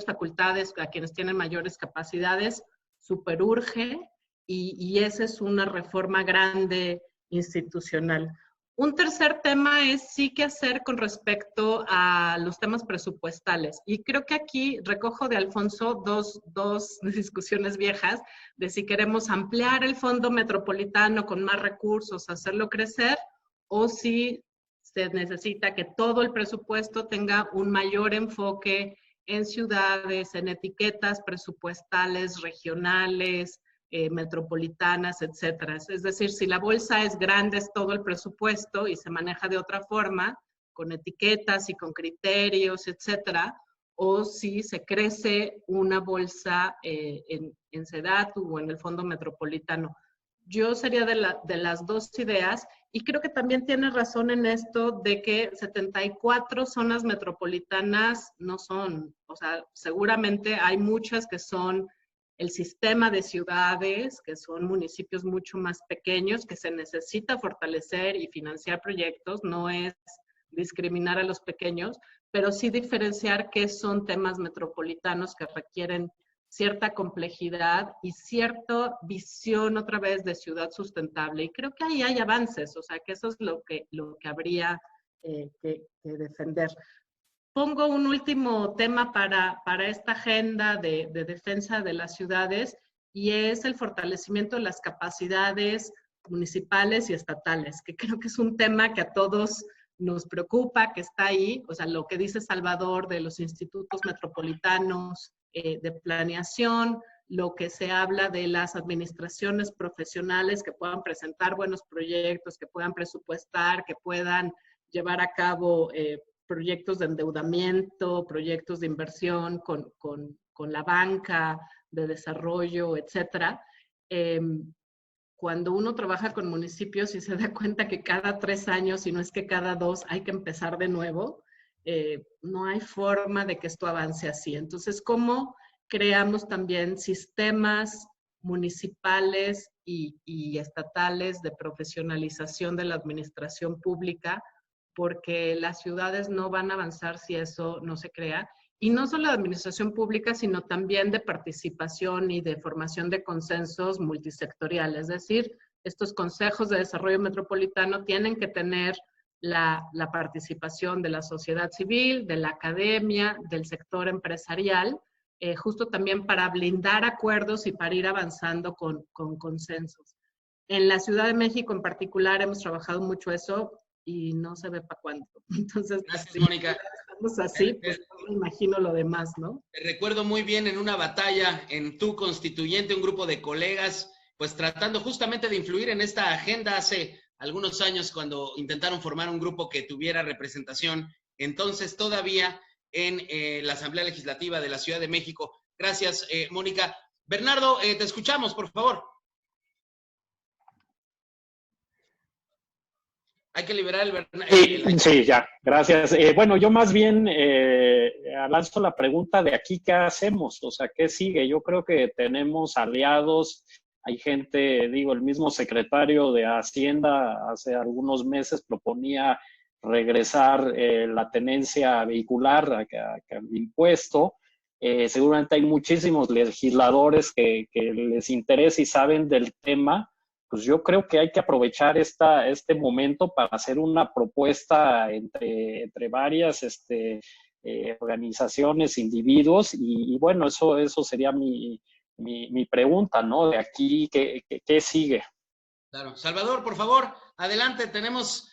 facultades, a quienes tienen mayores capacidades, superurge, y esa es una reforma grande institucional. Un tercer tema es sí qué hacer con respecto a los temas presupuestales. Y creo que aquí recojo de Alfonso dos discusiones viejas de si queremos ampliar el fondo metropolitano con más recursos, hacerlo crecer, o si se necesita que todo el presupuesto tenga un mayor enfoque en ciudades, en etiquetas presupuestales regionales, metropolitanas, etcétera. Es decir, si la bolsa es grande, es todo el presupuesto y se maneja de otra forma, con etiquetas y con criterios, etcétera, o si se crece una bolsa en SEDATU o en el Fondo Metropolitano. Yo sería de las dos ideas, y creo que también tiene razón en esto de que 74 zonas metropolitanas no son, o sea, seguramente hay muchas que son el sistema de ciudades, que son municipios mucho más pequeños, que se necesita fortalecer y financiar proyectos, no es discriminar a los pequeños, pero sí diferenciar qué son temas metropolitanos que requieren cierta complejidad y cierta visión otra vez de ciudad sustentable. Y creo que ahí hay avances, o sea, que eso es lo que habría que defender. Pongo un último tema para esta agenda de defensa de las ciudades, y es el fortalecimiento de las capacidades municipales y estatales, que creo que es un tema que a todos nos preocupa, que está ahí, o sea, lo que dice Salvador de los institutos metropolitanos de planeación, lo que se habla de las administraciones profesionales que puedan presentar buenos proyectos, que puedan presupuestar, que puedan llevar a cabo proyectos de endeudamiento, proyectos de inversión con la banca de desarrollo, etcétera. Cuando uno trabaja con municipios y se da cuenta que cada 3 años, si no es que cada 2, hay que empezar de nuevo, no hay forma de que esto avance así. Entonces, ¿cómo creamos también sistemas municipales y estatales de profesionalización de la administración pública? Porque las ciudades no van a avanzar si eso no se crea. y no solo de administración pública, sino también de participación y de formación de consensos multisectoriales. Es decir, estos consejos de desarrollo metropolitano tienen que tener la participación de la sociedad civil, de la academia, del sector empresarial, justo también para blindar acuerdos y para ir avanzando con consensos. En la Ciudad de México en particular hemos trabajado mucho eso y no se ve para cuándo. Entonces, gracias, si Mónica. estamos así, pues no me imagino lo demás, ¿no? Te recuerdo muy bien en una batalla en tu constituyente, un grupo de colegas, pues tratando justamente de influir en esta agenda hace algunos años cuando intentaron formar un grupo que tuviera representación, entonces todavía en la Asamblea Legislativa de la Ciudad de México. Gracias, Mónica. Bernardo, te escuchamos, por favor. Hay que liberar el Bernardo. Sí, ya, gracias. Bueno, yo más bien lanzo la pregunta de aquí, ¿qué hacemos? O sea, ¿qué sigue? Yo creo que tenemos aliados, hay gente, digo, el mismo secretario de Hacienda hace algunos meses proponía regresar la tenencia vehicular al impuesto. Seguramente hay muchísimos legisladores que les interesa y saben del tema. Pues yo creo que hay que aprovechar este momento para hacer una propuesta entre varias organizaciones, individuos, y bueno, eso sería mi pregunta, ¿no? De aquí, ¿qué sigue? Claro. Salvador, por favor, adelante, tenemos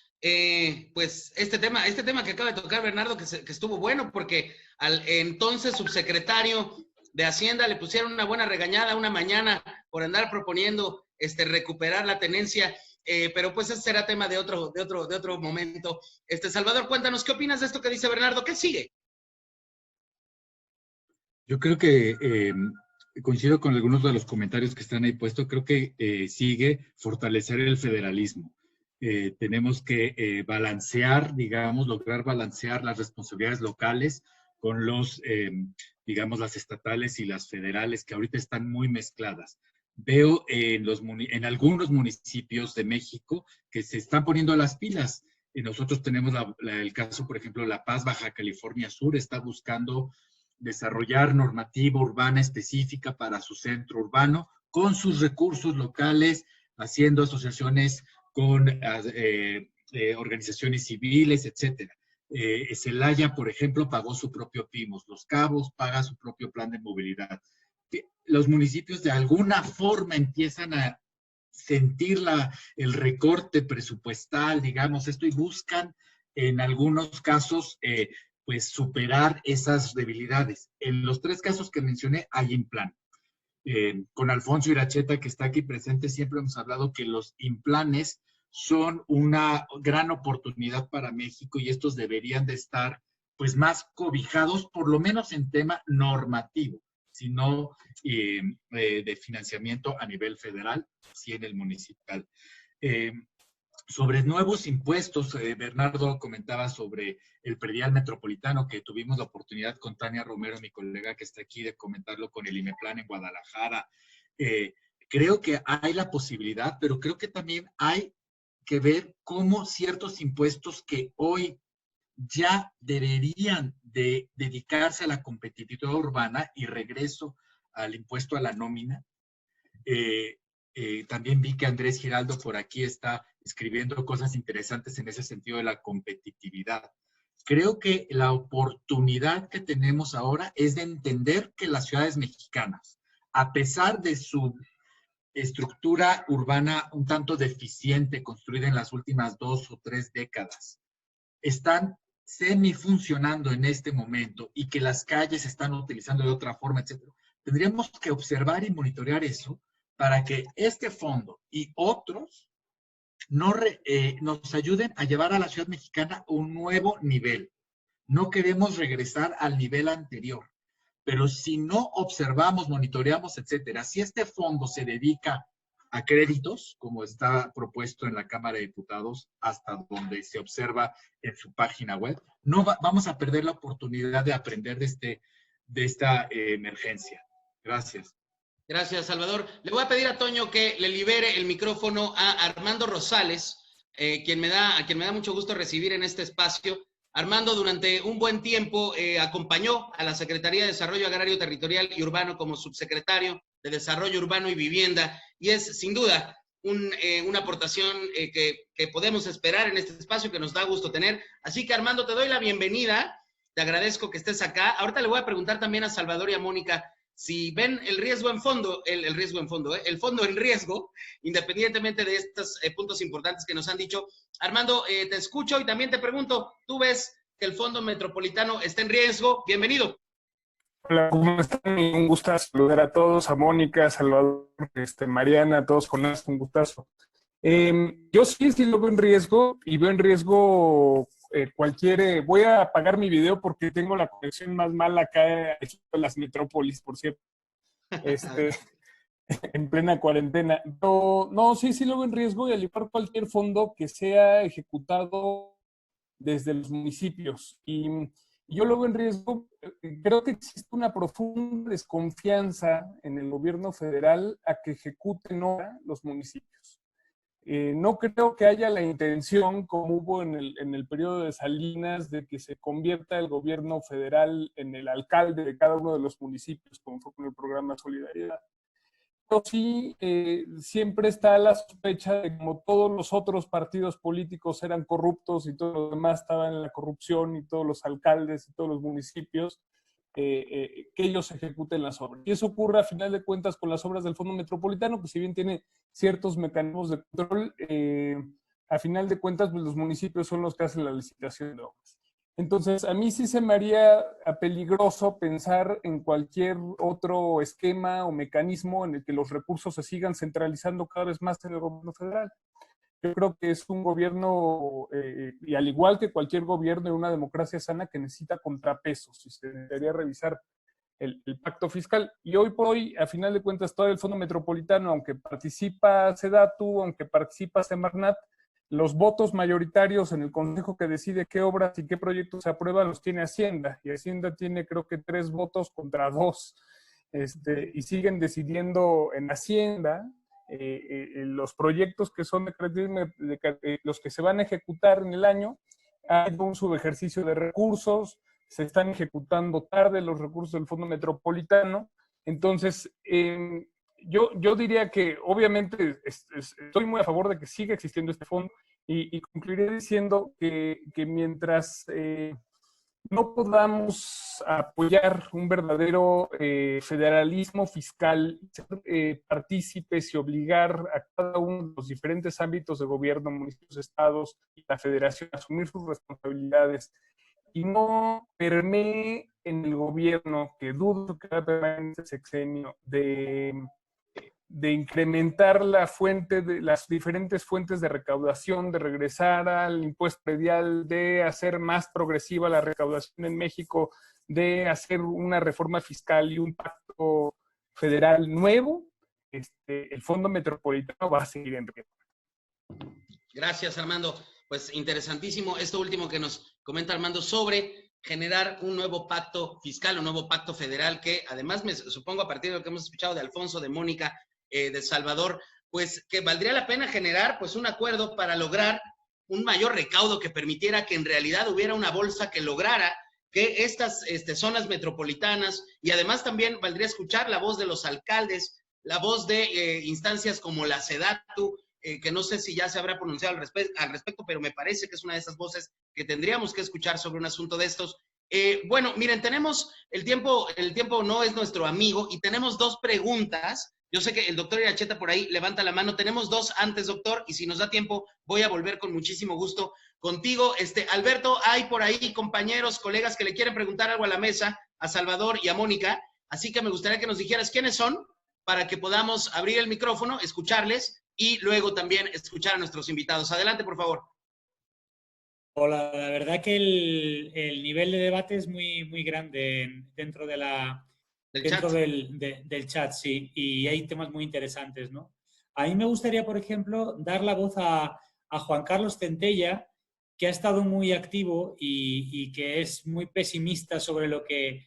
pues este tema que acaba de tocar Bernardo, que estuvo bueno, porque al entonces subsecretario de Hacienda le pusieron una buena regañada una mañana por andar proponiendo recuperar la tenencia, pero pues ese será tema de otro momento. Salvador, cuéntanos, ¿qué opinas de esto que dice Bernardo? ¿Qué sigue? Yo creo que coincido con algunos de los comentarios que están ahí puestos. Creo que sigue fortalecer el federalismo. Tenemos que balancear, digamos, lograr balancear las responsabilidades locales con digamos, las estatales y las federales, que ahorita están muy mezcladas. Veo en algunos municipios de México que se están poniendo las pilas. Nosotros tenemos el caso, por ejemplo, La Paz, Baja California Sur, está buscando desarrollar normativa urbana específica para su centro urbano con sus recursos locales, haciendo asociaciones con organizaciones civiles, etcétera. Celaya, por ejemplo, pagó su propio PIMOS. Los Cabos paga su propio plan de movilidad. Los municipios de alguna forma empiezan a sentir el recorte presupuestal, digamos, esto, y buscan en algunos casos pues superar esas debilidades. En los 3 casos que mencioné hay implan. Con Alfonso Iracheta, que está aquí presente, siempre hemos hablado que los implanes son una gran oportunidad para México y estos deberían de estar pues más cobijados, por lo menos en tema normativo, sino de financiamiento a nivel federal, sí en el municipal. Sobre nuevos impuestos, Bernardo comentaba sobre el predial metropolitano, que tuvimos la oportunidad con Tania Romero, mi colega que está aquí, de comentarlo con el IMEPLAN en Guadalajara. Creo que hay la posibilidad, pero creo que también hay que ver cómo ciertos impuestos que hoy ya deberían de dedicarse a la competitividad urbana, y regreso al impuesto a la nómina. También vi que Andrés Giraldo por aquí está escribiendo cosas interesantes en ese sentido de la competitividad. Creo que la oportunidad que tenemos ahora es de entender que las ciudades mexicanas, a pesar de su estructura urbana un tanto deficiente, construida en las últimas 2 o 3 décadas, están semifuncionando en este momento, y que las calles se están utilizando de otra forma, etc. Tendríamos que observar y monitorear eso para que este fondo y otros nos ayuden a llevar a la ciudad mexicana a un nuevo nivel. No queremos regresar al nivel anterior, pero si no observamos, monitoreamos, etcétera, si este fondo se dedica a créditos, como está propuesto en la Cámara de Diputados, hasta donde se observa en su página web, vamos a perder la oportunidad de aprender de esta emergencia. Gracias. Gracias, Salvador. Le voy a pedir a Toño que le libere el micrófono a Armando Rosales, a quien me da mucho gusto recibir en este espacio. Armando durante un buen tiempo acompañó a la Secretaría de Desarrollo Agrario Territorial y Urbano como subsecretario de Desarrollo Urbano y Vivienda, y es sin duda una aportación que podemos esperar en este espacio, que nos da gusto tener. Así que Armando, te doy la bienvenida, te agradezco que estés acá. Ahorita le voy a preguntar también a Salvador y a Mónica si ven el riesgo en fondo, el fondo en riesgo, independientemente de estos puntos importantes que nos han dicho. Armando, te escucho y también te pregunto, ¿tú ves que el Fondo Metropolitano está en riesgo? Bienvenido. Hola, ¿cómo están? Un gustazo saludar a todos, a Mónica, a Salvador, Mariana, a todos con un gustazo. Yo sí lo veo en riesgo, y veo en riesgo voy a apagar mi video porque tengo la conexión más mala acá en las metrópolis, por cierto, en plena cuarentena. Pero, no, sí lo veo en riesgo, y al igual cualquier fondo que sea ejecutado desde los municipios. Y yo lo veo en riesgo. Creo que existe una profunda desconfianza en el gobierno federal a que ejecuten ahora los municipios. No creo que haya la intención, como hubo en el periodo de Salinas, de que se convierta el gobierno federal en el alcalde de cada uno de los municipios, como fue con el programa Solidaridad. Pero sí, siempre está la sospecha de que como todos los otros partidos políticos eran corruptos y todos los demás estaban en la corrupción, y todos los alcaldes y todos los municipios, que ellos ejecuten las obras. Y eso ocurre a final de cuentas con las obras del Fondo Metropolitano, que si bien tiene ciertos mecanismos de control, a final de cuentas pues los municipios son los que hacen la licitación de obras. Entonces, a mí sí se me haría peligroso pensar en cualquier otro esquema o mecanismo en el que los recursos se sigan centralizando cada vez más en el gobierno federal. Yo creo que es un gobierno, y al igual que cualquier gobierno en una democracia sana, que necesita contrapesos, y se debería revisar el pacto fiscal. Y hoy por hoy, a final de cuentas, todo el Fondo Metropolitano, aunque participa SEDATU, aunque participa Semarnat, los votos mayoritarios en el consejo que decide qué obras y qué proyectos se aprueban los tiene Hacienda, y Hacienda tiene creo que 3 votos contra 2, y siguen decidiendo en Hacienda los proyectos que son los que se van a ejecutar en el año. Hay un subejercicio de recursos, se están ejecutando tarde los recursos del Fondo Metropolitano. Entonces, yo diría que obviamente estoy muy a favor de que siga existiendo este fondo, y concluiré diciendo que mientras no podamos apoyar un verdadero federalismo fiscal, ser partícipes y obligar a cada uno de los diferentes ámbitos de gobierno, municipios, estados y la federación a asumir sus responsabilidades, y no permee en el gobierno, que dudo que va a permanecer en este sexenio, de incrementar las diferentes fuentes de recaudación, de regresar al impuesto predial, de hacer más progresiva la recaudación en México, de hacer una reforma fiscal y un pacto federal nuevo, el Fondo Metropolitano va a seguir en riesgo. Gracias, Armando. Pues interesantísimo esto último que nos comenta Armando sobre generar un nuevo pacto fiscal, un nuevo pacto federal, que además me supongo, a partir de lo que hemos escuchado de Alfonso, de Mónica, de Salvador, pues que valdría la pena generar pues un acuerdo para lograr un mayor recaudo que permitiera que en realidad hubiera una bolsa que lograra que estas zonas metropolitanas, y además también valdría escuchar la voz de los alcaldes, la voz de instancias como la SEDATU, que no sé si ya se habrá pronunciado al respecto, pero me parece que es una de esas voces que tendríamos que escuchar sobre un asunto de estos. Bueno, miren, tenemos el tiempo no es nuestro amigo, y tenemos 2 preguntas. Yo sé que el doctor Iracheta por ahí levanta la mano. Tenemos 2 antes, doctor, y si nos da tiempo voy a volver con muchísimo gusto contigo. Alberto, hay por ahí compañeros, colegas que le quieren preguntar algo a la mesa, a Salvador y a Mónica, así que me gustaría que nos dijeras quiénes son para que podamos abrir el micrófono, escucharles y luego también escuchar a nuestros invitados. Adelante, por favor. Hola, la verdad que el nivel de debate es muy, muy grande dentro del chat, sí, y hay temas muy interesantes, ¿no? A mí me gustaría, por ejemplo, dar la voz a Juan Carlos Centella, que ha estado muy activo y que es muy pesimista sobre lo que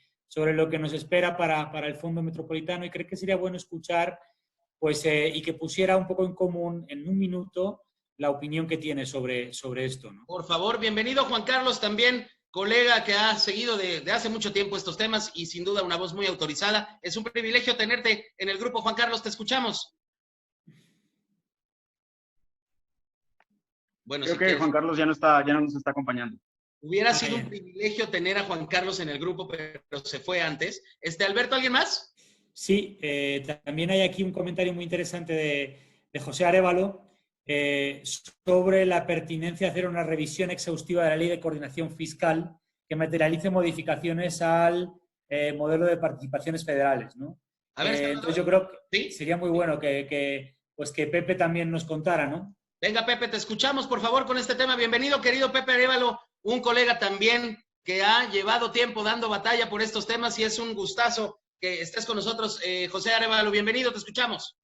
nos espera para el Fondo Metropolitano, y creo que sería bueno escuchar, pues, y que pusiera un poco en común en un minuto la opinión que tiene sobre esto, ¿no? Por favor, bienvenido Juan Carlos, también colega que ha seguido de hace mucho tiempo estos temas y sin duda una voz muy autorizada. Es un privilegio tenerte en el grupo. Juan Carlos, te escuchamos. Bueno, Creo que Juan Carlos ya no nos está acompañando. Hubiera sido un privilegio tener a Juan Carlos en el grupo, pero se fue antes. Alberto, ¿alguien más? Sí, también hay aquí un comentario muy interesante de José Arévalo sobre la pertinencia de hacer una revisión exhaustiva de la Ley de Coordinación Fiscal que materialice modificaciones al modelo de participaciones federales, ¿no? A ver, entonces yo creo que ¿sí? Sería muy bueno que Pepe también nos contara, ¿no? Venga, Pepe, te escuchamos, por favor, con este tema. Bienvenido, querido Pepe Arévalo, un colega también que ha llevado tiempo dando batalla por estos temas y es un gustazo que estés con nosotros. José Arévalo, bienvenido, te escuchamos.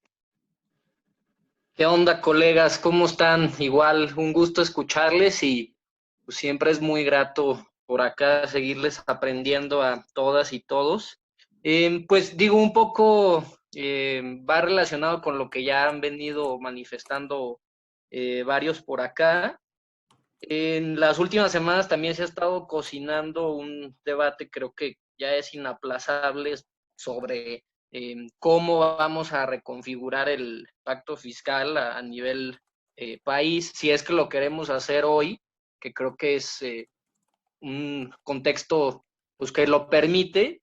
¿Qué onda, colegas? ¿Cómo están? Igual, un gusto escucharles y pues, siempre es muy grato por acá seguirles aprendiendo a todas y todos. Pues digo, un poco va relacionado con lo que ya han venido manifestando varios por acá. En las últimas semanas también se ha estado cocinando un debate, creo que ya es inaplazable, sobre cómo vamos a reconfigurar el pacto fiscal a nivel país, si es que lo queremos hacer hoy, que creo que es un contexto pues, que lo permite.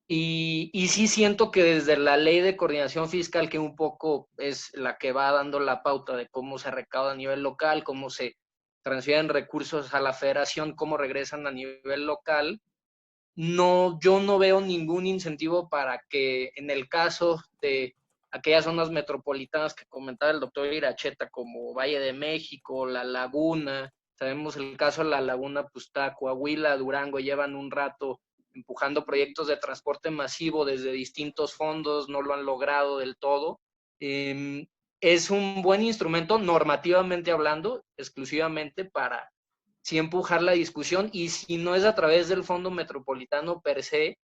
Y sí siento que desde la Ley de Coordinación Fiscal, que un poco es la que va dando la pauta de cómo se recauda a nivel local, cómo se transfieren recursos a la federación, cómo regresan a nivel local, yo no veo ningún incentivo para que en el caso de aquellas zonas metropolitanas que comentaba el doctor Iracheta, como Valle de México, La Laguna, sabemos el caso de La Laguna, pues está Coahuila, Durango, llevan un rato empujando proyectos de transporte masivo desde distintos fondos, no lo han logrado del todo. Es un buen instrumento, normativamente hablando, exclusivamente para sí empujar la discusión, y si no es a través del Fondo Metropolitano per se,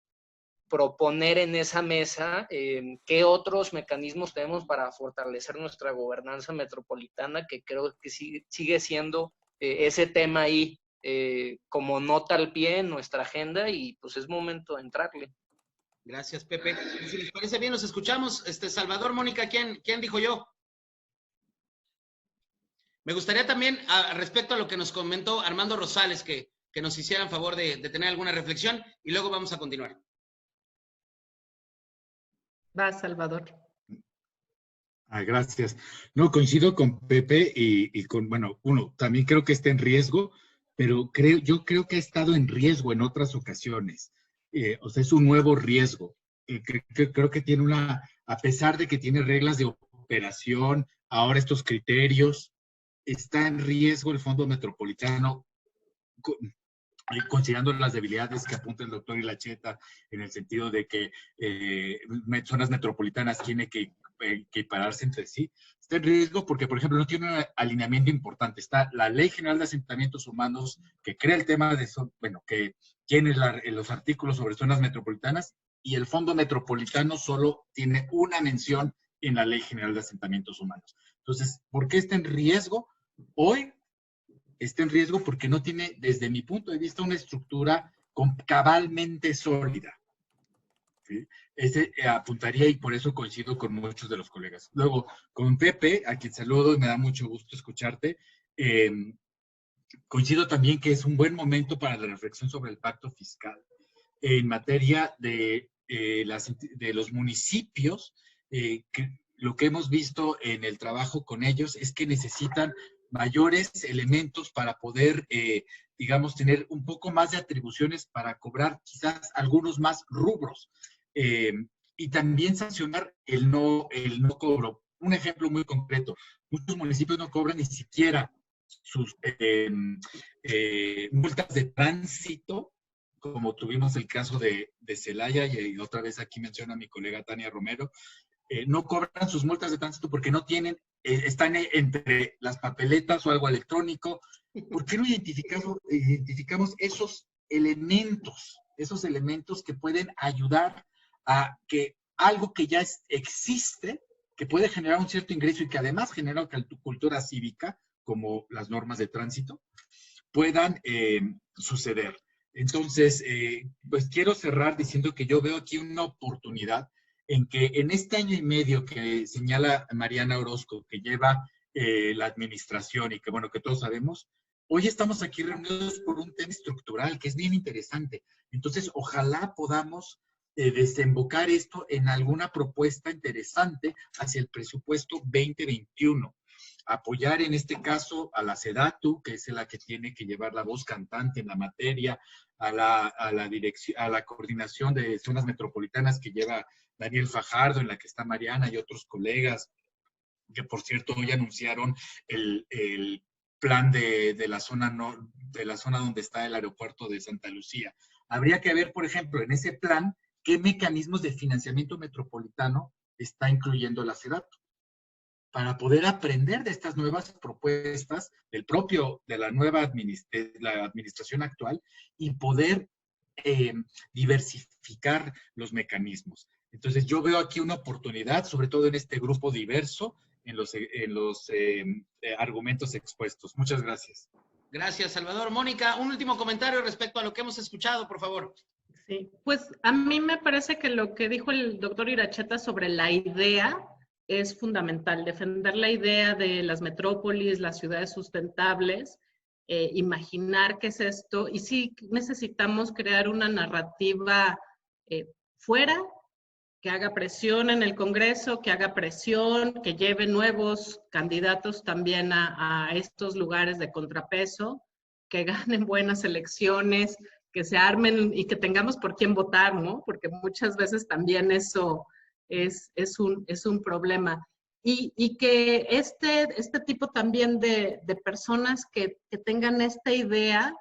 proponer en esa mesa qué otros mecanismos tenemos para fortalecer nuestra gobernanza metropolitana, que creo que sigue siendo ese tema ahí como nota al pie en nuestra agenda, y pues es momento de entrarle. Gracias, Pepe. Si les parece bien, nos escuchamos. Salvador, Mónica, ¿quién dijo yo? Me gustaría también, respecto a lo que nos comentó Armando Rosales, que nos hicieran favor de tener alguna reflexión y luego vamos a continuar. Va, Salvador. Gracias. No, coincido con Pepe y con, bueno, también creo que está en riesgo, pero yo creo que ha estado en riesgo en otras ocasiones. O sea, es un nuevo riesgo. Creo que tiene a pesar de que tiene reglas de operación, ahora estos criterios, está en riesgo el Fondo Metropolitano, considerando las debilidades que apunta el doctor Iracheta, en el sentido de que zonas metropolitanas tienen que pararse entre sí. Está en riesgo porque, por ejemplo, no tiene un alineamiento importante. Está la Ley General de Asentamientos Humanos, que crea el tema de eso, bueno, que tiene los artículos sobre zonas metropolitanas, y el Fondo Metropolitano solo tiene una mención en la Ley General de Asentamientos Humanos. Entonces, ¿por qué está en riesgo? Hoy está en riesgo porque no tiene, desde mi punto de vista, una estructura cabalmente sólida. ¿Sí? Ese apuntaría, y por eso coincido con muchos de los colegas. Luego, con Pepe, a quien saludo y me da mucho gusto escucharte, coincido también que es un buen momento para la reflexión sobre el pacto fiscal en materia de los municipios. Lo que hemos visto en el trabajo con ellos es que necesitan mayores elementos para poder, digamos, tener un poco más de atribuciones para cobrar quizás algunos más rubros, y también sancionar el no cobro. Un ejemplo muy concreto: muchos municipios no cobran ni siquiera sus multas de tránsito, como tuvimos el caso de Celaya, y otra vez aquí menciona a mi colega Tania Romero. No cobran sus multas de tránsito porque no tienen, están entre las papeletas o algo electrónico. ¿Por qué no identificamos esos elementos que pueden ayudar a que algo que ya existe, que puede generar un cierto ingreso y que además genera cultura cívica, como las normas de tránsito, puedan suceder. Entonces, pues quiero cerrar diciendo que yo veo aquí una oportunidad en que en este año y medio que señala Mariana Orozco, que lleva la administración y que, bueno, que todos sabemos, hoy estamos aquí reunidos por un tema estructural que es bien interesante. Entonces, ojalá podamos desembocar esto en alguna propuesta interesante hacia el presupuesto 2021. Apoyar en este caso a la SEDATU, que es la que tiene que llevar la voz cantante en la materia, a la coordinación de zonas metropolitanas que lleva Daniel Fajardo, en la que está Mariana y otros colegas, que por cierto hoy anunciaron el plan de la zona donde está el aeropuerto de Santa Lucía. Habría que ver, por ejemplo, en ese plan, qué mecanismos de financiamiento metropolitano está incluyendo la SEDATU, para poder aprender de estas nuevas propuestas de la nueva administración actual y poder diversificar los mecanismos. Entonces yo veo aquí una oportunidad, sobre todo en este grupo diverso, en los argumentos expuestos. Muchas gracias. Gracias, Salvador. Mónica, un último comentario respecto a lo que hemos escuchado, por favor. Sí, pues a mí me parece que lo que dijo el doctor Iracheta sobre la idea es fundamental, defender la idea de las metrópolis, las ciudades sustentables, imaginar qué es esto, y sí necesitamos crear una narrativa fuera, que haga presión en el Congreso, que haga presión, que lleve nuevos candidatos también a estos lugares de contrapeso, que ganen buenas elecciones, que se armen y que tengamos por quién votar, ¿no? Porque muchas veces también eso es un problema. Y que este tipo también de personas que tengan esta idea,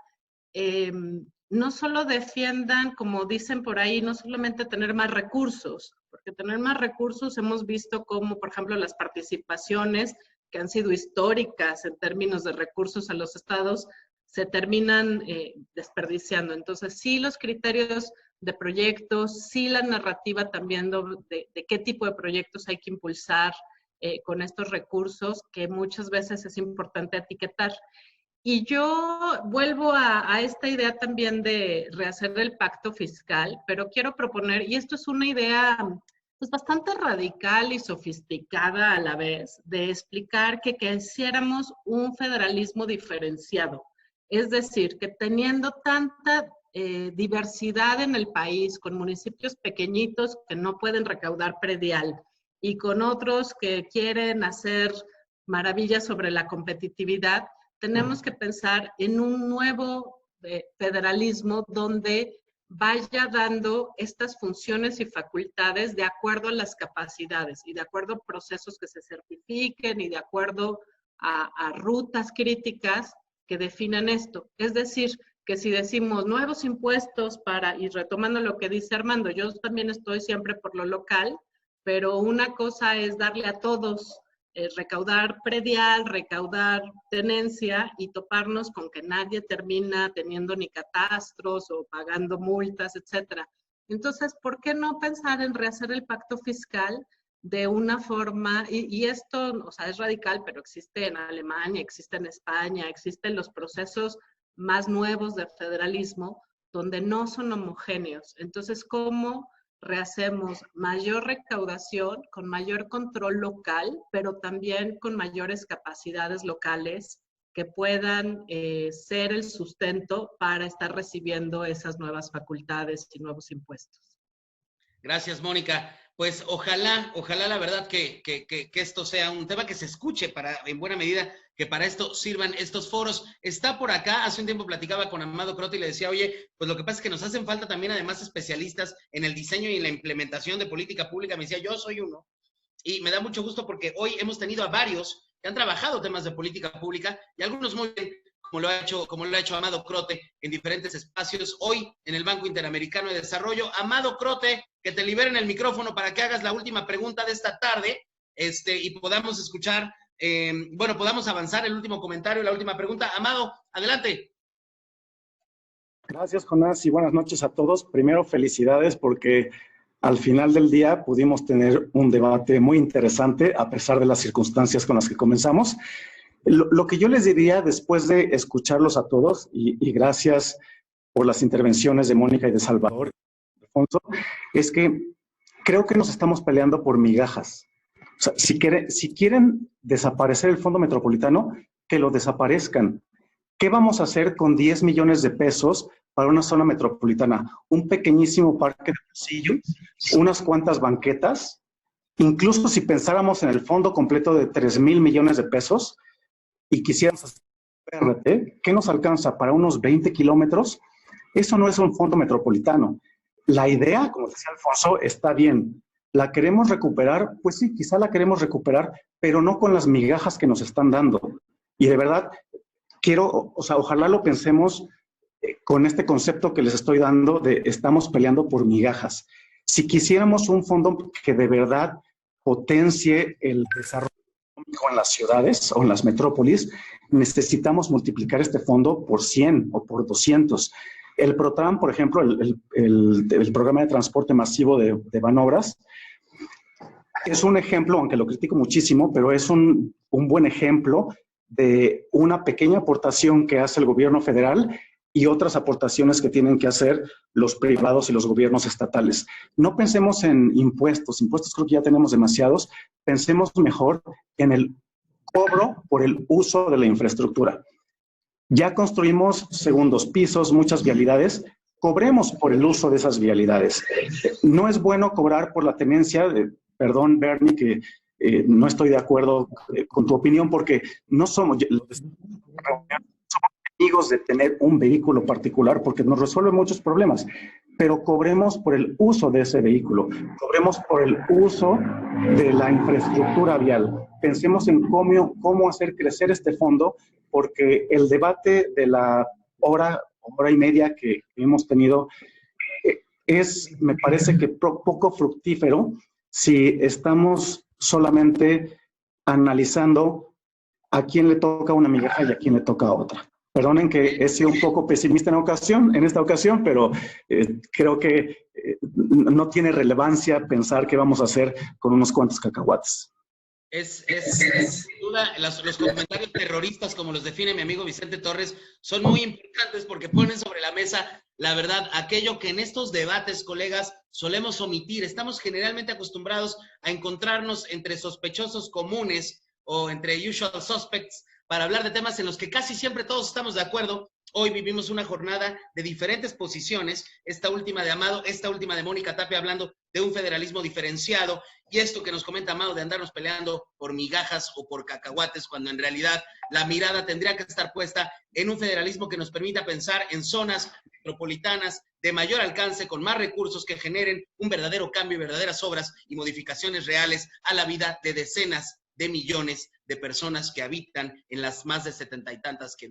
no solo defiendan, como dicen por ahí, no solamente tener más recursos, porque tener más recursos hemos visto como, por ejemplo, las participaciones que han sido históricas en términos de recursos a los estados, se terminan desperdiciando. Entonces, sí los criterios de proyectos, sí la narrativa también de qué tipo de proyectos hay que impulsar con estos recursos, que muchas veces es importante etiquetar. Y yo vuelvo a esta idea también de rehacer el pacto fiscal, pero quiero proponer, y esto es una idea pues bastante radical y sofisticada a la vez, de explicar que quisiéramos un federalismo diferenciado. Es decir, que teniendo tanta diversidad en el país, con municipios pequeñitos que no pueden recaudar predial y con otros que quieren hacer maravillas sobre la competitividad, tenemos que pensar en un nuevo federalismo donde vaya dando estas funciones y facultades de acuerdo a las capacidades y de acuerdo a procesos que se certifiquen y de acuerdo a rutas críticas que definan esto. Es decir, que si decimos nuevos impuestos y retomando lo que dice Armando, yo también estoy siempre por lo local, pero una cosa es darle a todos, recaudar predial, recaudar tenencia y toparnos con que nadie termina teniendo ni catastros o pagando multas, etcétera. Entonces, ¿por qué no pensar en rehacer el pacto fiscal de una forma, y esto, o sea, es radical, pero existe en Alemania, existe en España, existen los procesos más nuevos de federalismo, donde no son homogéneos? Entonces, ¿cómo rehacemos mayor recaudación, con mayor control local, pero también con mayores capacidades locales que puedan ser el sustento para estar recibiendo esas nuevas facultades y nuevos impuestos? Gracias, Mónica. Pues ojalá la verdad que esto sea un tema que se escuche en buena medida, que para esto sirvan estos foros. Está por acá, hace un tiempo platicaba con Amado Crote y le decía, oye, pues lo que pasa es que nos hacen falta también además especialistas en el diseño y en la implementación de política pública. Me decía, yo soy uno. Y me da mucho gusto porque hoy hemos tenido a varios que han trabajado temas de política pública y algunos muy bien, como lo ha hecho Amado Crote en diferentes espacios, hoy en el Banco Interamericano de Desarrollo. Amado Crote, que te liberen el micrófono para que hagas la última pregunta de esta tarde, y podamos escuchar, podamos avanzar el último comentario, la última pregunta. Amado, adelante. Gracias, Jonás, y buenas noches a todos. Primero, felicidades porque al final del día pudimos tener un debate muy interesante a pesar de las circunstancias con las que comenzamos. Lo que yo les diría después de escucharlos a todos, y gracias por las intervenciones de Mónica y de Salvador, Alfonso, es que creo que nos estamos peleando por migajas. O sea, si quieren desaparecer el Fondo Metropolitano, que lo desaparezcan. ¿Qué vamos a hacer con 10 millones de pesos para una zona metropolitana? Un pequeñísimo parque de bolsillo, unas cuantas banquetas. Incluso si pensáramos en el fondo completo de 3,000 millones de pesos y quisiéramos hacer PRT, ¿qué nos alcanza? Para unos 20 kilómetros. Eso no es un fondo metropolitano. La idea, como decía Alfonso, está bien. ¿La queremos recuperar? Pues sí, quizá la queremos recuperar, pero no con las migajas que nos están dando. Y de verdad, ojalá lo pensemos con este concepto que les estoy dando de estamos peleando por migajas. Si quisiéramos un fondo que de verdad potencie el desarrollo económico en las ciudades o en las metrópolis, necesitamos multiplicar este fondo por 100 o por 200. El PROTRAN, por ejemplo, el programa de transporte masivo de Banobras, es un ejemplo, aunque lo critico muchísimo, pero es un buen ejemplo de una pequeña aportación que hace el gobierno federal y otras aportaciones que tienen que hacer los privados y los gobiernos estatales. No pensemos en impuestos creo que ya tenemos demasiados, pensemos mejor en el cobro por el uso de la infraestructura. Ya construimos segundos pisos, muchas vialidades, cobremos por el uso de esas vialidades. No es bueno cobrar por la tenencia, perdón Bernie, que no estoy de acuerdo con tu opinión, porque no somos amigos de tener un vehículo particular porque nos resuelve muchos problemas, pero cobremos por el uso de ese vehículo, cobremos por el uso de la infraestructura vial. Pensemos en cómo hacer crecer este fondo, porque el debate de la hora y media que hemos tenido me parece que poco fructífero si estamos solamente analizando a quién le toca una migaja y a quién le toca otra. Perdonen que he sido un poco pesimista en esta ocasión, pero creo que no tiene relevancia pensar qué vamos a hacer con unos cuantos cacahuates. Sin duda, los comentarios terroristas, como los define mi amigo Vicente Torres, son muy importantes porque ponen sobre la mesa, la verdad, aquello que en estos debates, colegas, solemos omitir. Estamos generalmente acostumbrados a encontrarnos entre sospechosos comunes o entre usual suspects para hablar de temas en los que casi siempre todos estamos de acuerdo. Hoy vivimos una jornada de diferentes posiciones, esta última de Amado, esta última de Mónica Tapia, hablando de un federalismo diferenciado, y esto que nos comenta Amado de andarnos peleando por migajas o por cacahuates, cuando en realidad la mirada tendría que estar puesta en un federalismo que nos permita pensar en zonas metropolitanas de mayor alcance, con más recursos que generen un verdadero cambio y verdaderas obras y modificaciones reales a la vida de decenas de millones de personas que habitan en las más de 70 y tantas que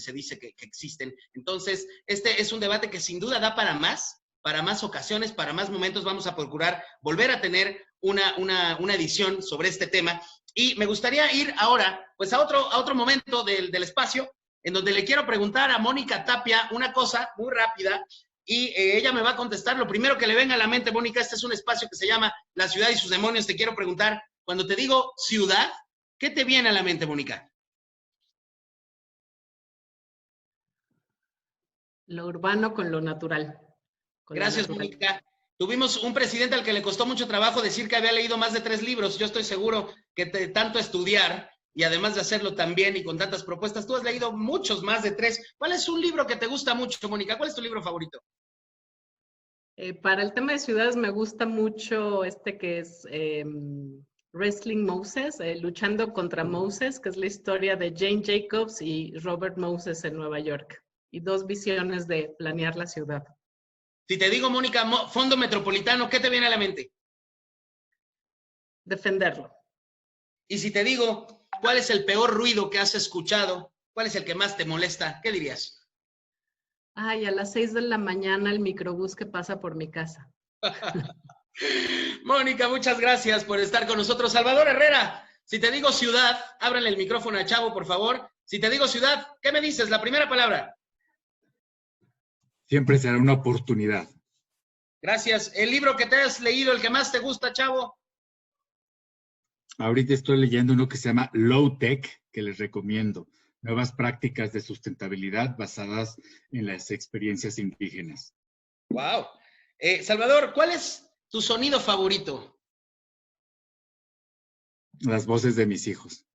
se dice que existen. Entonces, este es un debate que sin duda da para más ocasiones, para más momentos. Vamos a procurar volver a tener una edición sobre este tema. Y me gustaría ir ahora pues a otro momento del espacio, en donde le quiero preguntar a Mónica Tapia una cosa muy rápida, y ella me va a contestar lo primero que le venga a la mente. Mónica, este es un espacio que se llama La Ciudad y sus Demonios. Te quiero preguntar, cuando te digo ciudad, ¿qué te viene a la mente, Mónica? Lo urbano con lo natural. Gracias, Mónica. Tuvimos un presidente al que le costó mucho trabajo decir que había leído más de 3 libros. Yo estoy seguro que tanto estudiar y además de hacerlo tan bien y con tantas propuestas, tú has leído muchos más de 3. ¿Cuál es un libro que te gusta mucho, Mónica? ¿Cuál es tu libro favorito? Para el tema de ciudades me gusta mucho que es Wrestling Moses, Luchando contra Moses, que es la historia de Jane Jacobs y Robert Moses en Nueva York, y 2 visiones de planear la ciudad. Si te digo, Mónica, Fondo Metropolitano, ¿qué te viene a la mente? Defenderlo. Y si te digo, ¿cuál es el peor ruido que has escuchado? ¿Cuál es el que más te molesta? ¿Qué dirías? Ay, a las 6 de la mañana el microbús que pasa por mi casa. Mónica, muchas gracias por estar con nosotros. Salvador Herrera, si te digo ciudad, ábrele el micrófono a Chavo, por favor. Si te digo ciudad, ¿qué me dices? La primera palabra. Siempre será una oportunidad. Gracias. ¿El libro que te has leído, el que más te gusta, Chavo? Ahorita estoy leyendo uno que se llama Low Tech, que les recomiendo. Nuevas prácticas de sustentabilidad basadas en las experiencias indígenas. ¡Wow! Salvador, ¿cuál es tu sonido favorito? Las voces de mis hijos.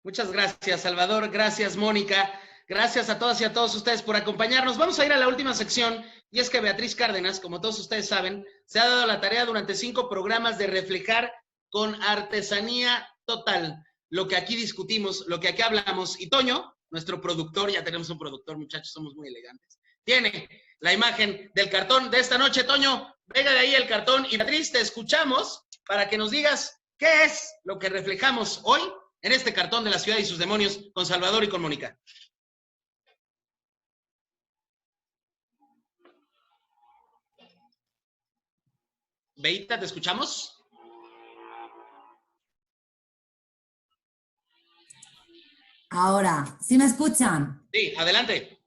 Muchas gracias, Salvador. Gracias, Mónica. Gracias a todas y a todos ustedes por acompañarnos. Vamos a ir a la última sección, y es que Beatriz Cárdenas, como todos ustedes saben, se ha dado la tarea durante 5 programas de reflejar con artesanía total lo que aquí discutimos, lo que aquí hablamos. Y Toño, nuestro productor, ya tenemos un productor, muchachos, somos muy elegantes, tiene la imagen del cartón de esta noche. Toño, venga de ahí el cartón. Y Beatriz, te escuchamos para que nos digas qué es lo que reflejamos hoy en este cartón de la ciudad y sus demonios con Salvador y con Mónica. Beita, ¿te escuchamos? Ahora, ¿sí me escuchan? Sí, adelante.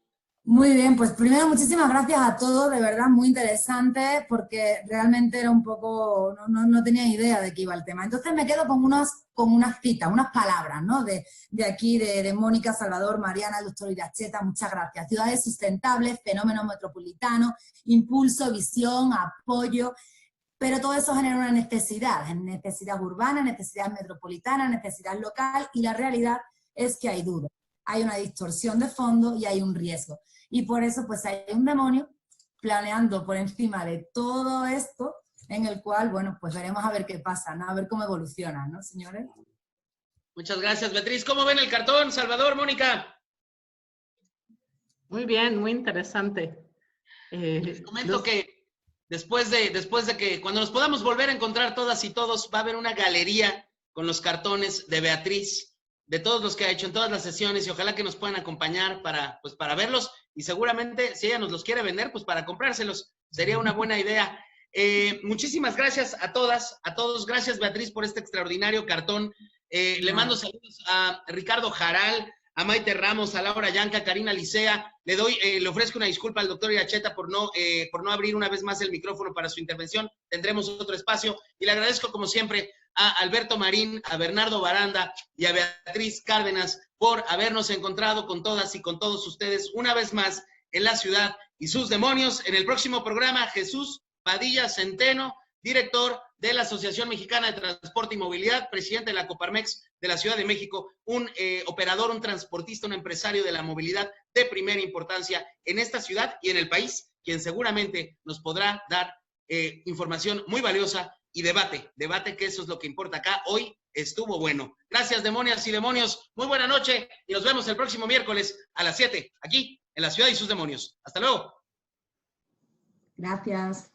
Muy bien, pues primero muchísimas gracias a todos, de verdad muy interesante, porque realmente era un poco, no tenía idea de qué iba el tema. Entonces me quedo con unas citas, unas palabras, ¿no? De aquí, de Mónica, Salvador, Mariana, el doctor Iracheta, muchas gracias. Ciudades sustentables, fenómeno metropolitano, impulso, visión, apoyo, pero todo eso genera una necesidad urbana, necesidad metropolitana, necesidad local, y la realidad es que hay duda. Hay una distorsión de fondo y hay un riesgo. Y por eso pues hay un demonio planeando por encima de todo esto, en el cual, bueno, pues veremos a ver qué pasa, ¿no? A ver cómo evoluciona, ¿no, señores? Muchas gracias, Beatriz. ¿Cómo ven el cartón, Salvador, Mónica? Muy bien, muy interesante. Les comento que después de que, cuando nos podamos volver a encontrar todas y todos, va a haber una galería con los cartones de Beatriz, de todos los que ha hecho en todas las sesiones, y ojalá que nos puedan acompañar para verlos, y seguramente si ella nos los quiere vender, pues para comprárselos, sería una buena idea. Muchísimas gracias a todas, a todos. Gracias, Beatriz, por este extraordinario cartón. Le mando saludos a Ricardo Jaral, a Maite Ramos, a Laura Yanca, a Karina Licea. Le ofrezco una disculpa al doctor Iracheta por no abrir una vez más el micrófono para su intervención. Tendremos otro espacio. Y le agradezco, como siempre, a Alberto Marín, a Bernardo Baranda y a Beatriz Cárdenas por habernos encontrado con todas y con todos ustedes una vez más en la ciudad y sus demonios. En el próximo programa, Jesús Padilla Centeno, director de la Asociación Mexicana de Transporte y Movilidad, presidente de la Coparmex de la Ciudad de México, un operador, un transportista, un empresario de la movilidad de primera importancia en esta ciudad y en el país, quien seguramente nos podrá dar información muy valiosa y debate, que eso es lo que importa acá. Hoy estuvo bueno. Gracias, demonias y demonios. Muy buena noche y nos vemos el próximo miércoles a las 7, aquí en la ciudad y sus demonios. Hasta luego. Gracias.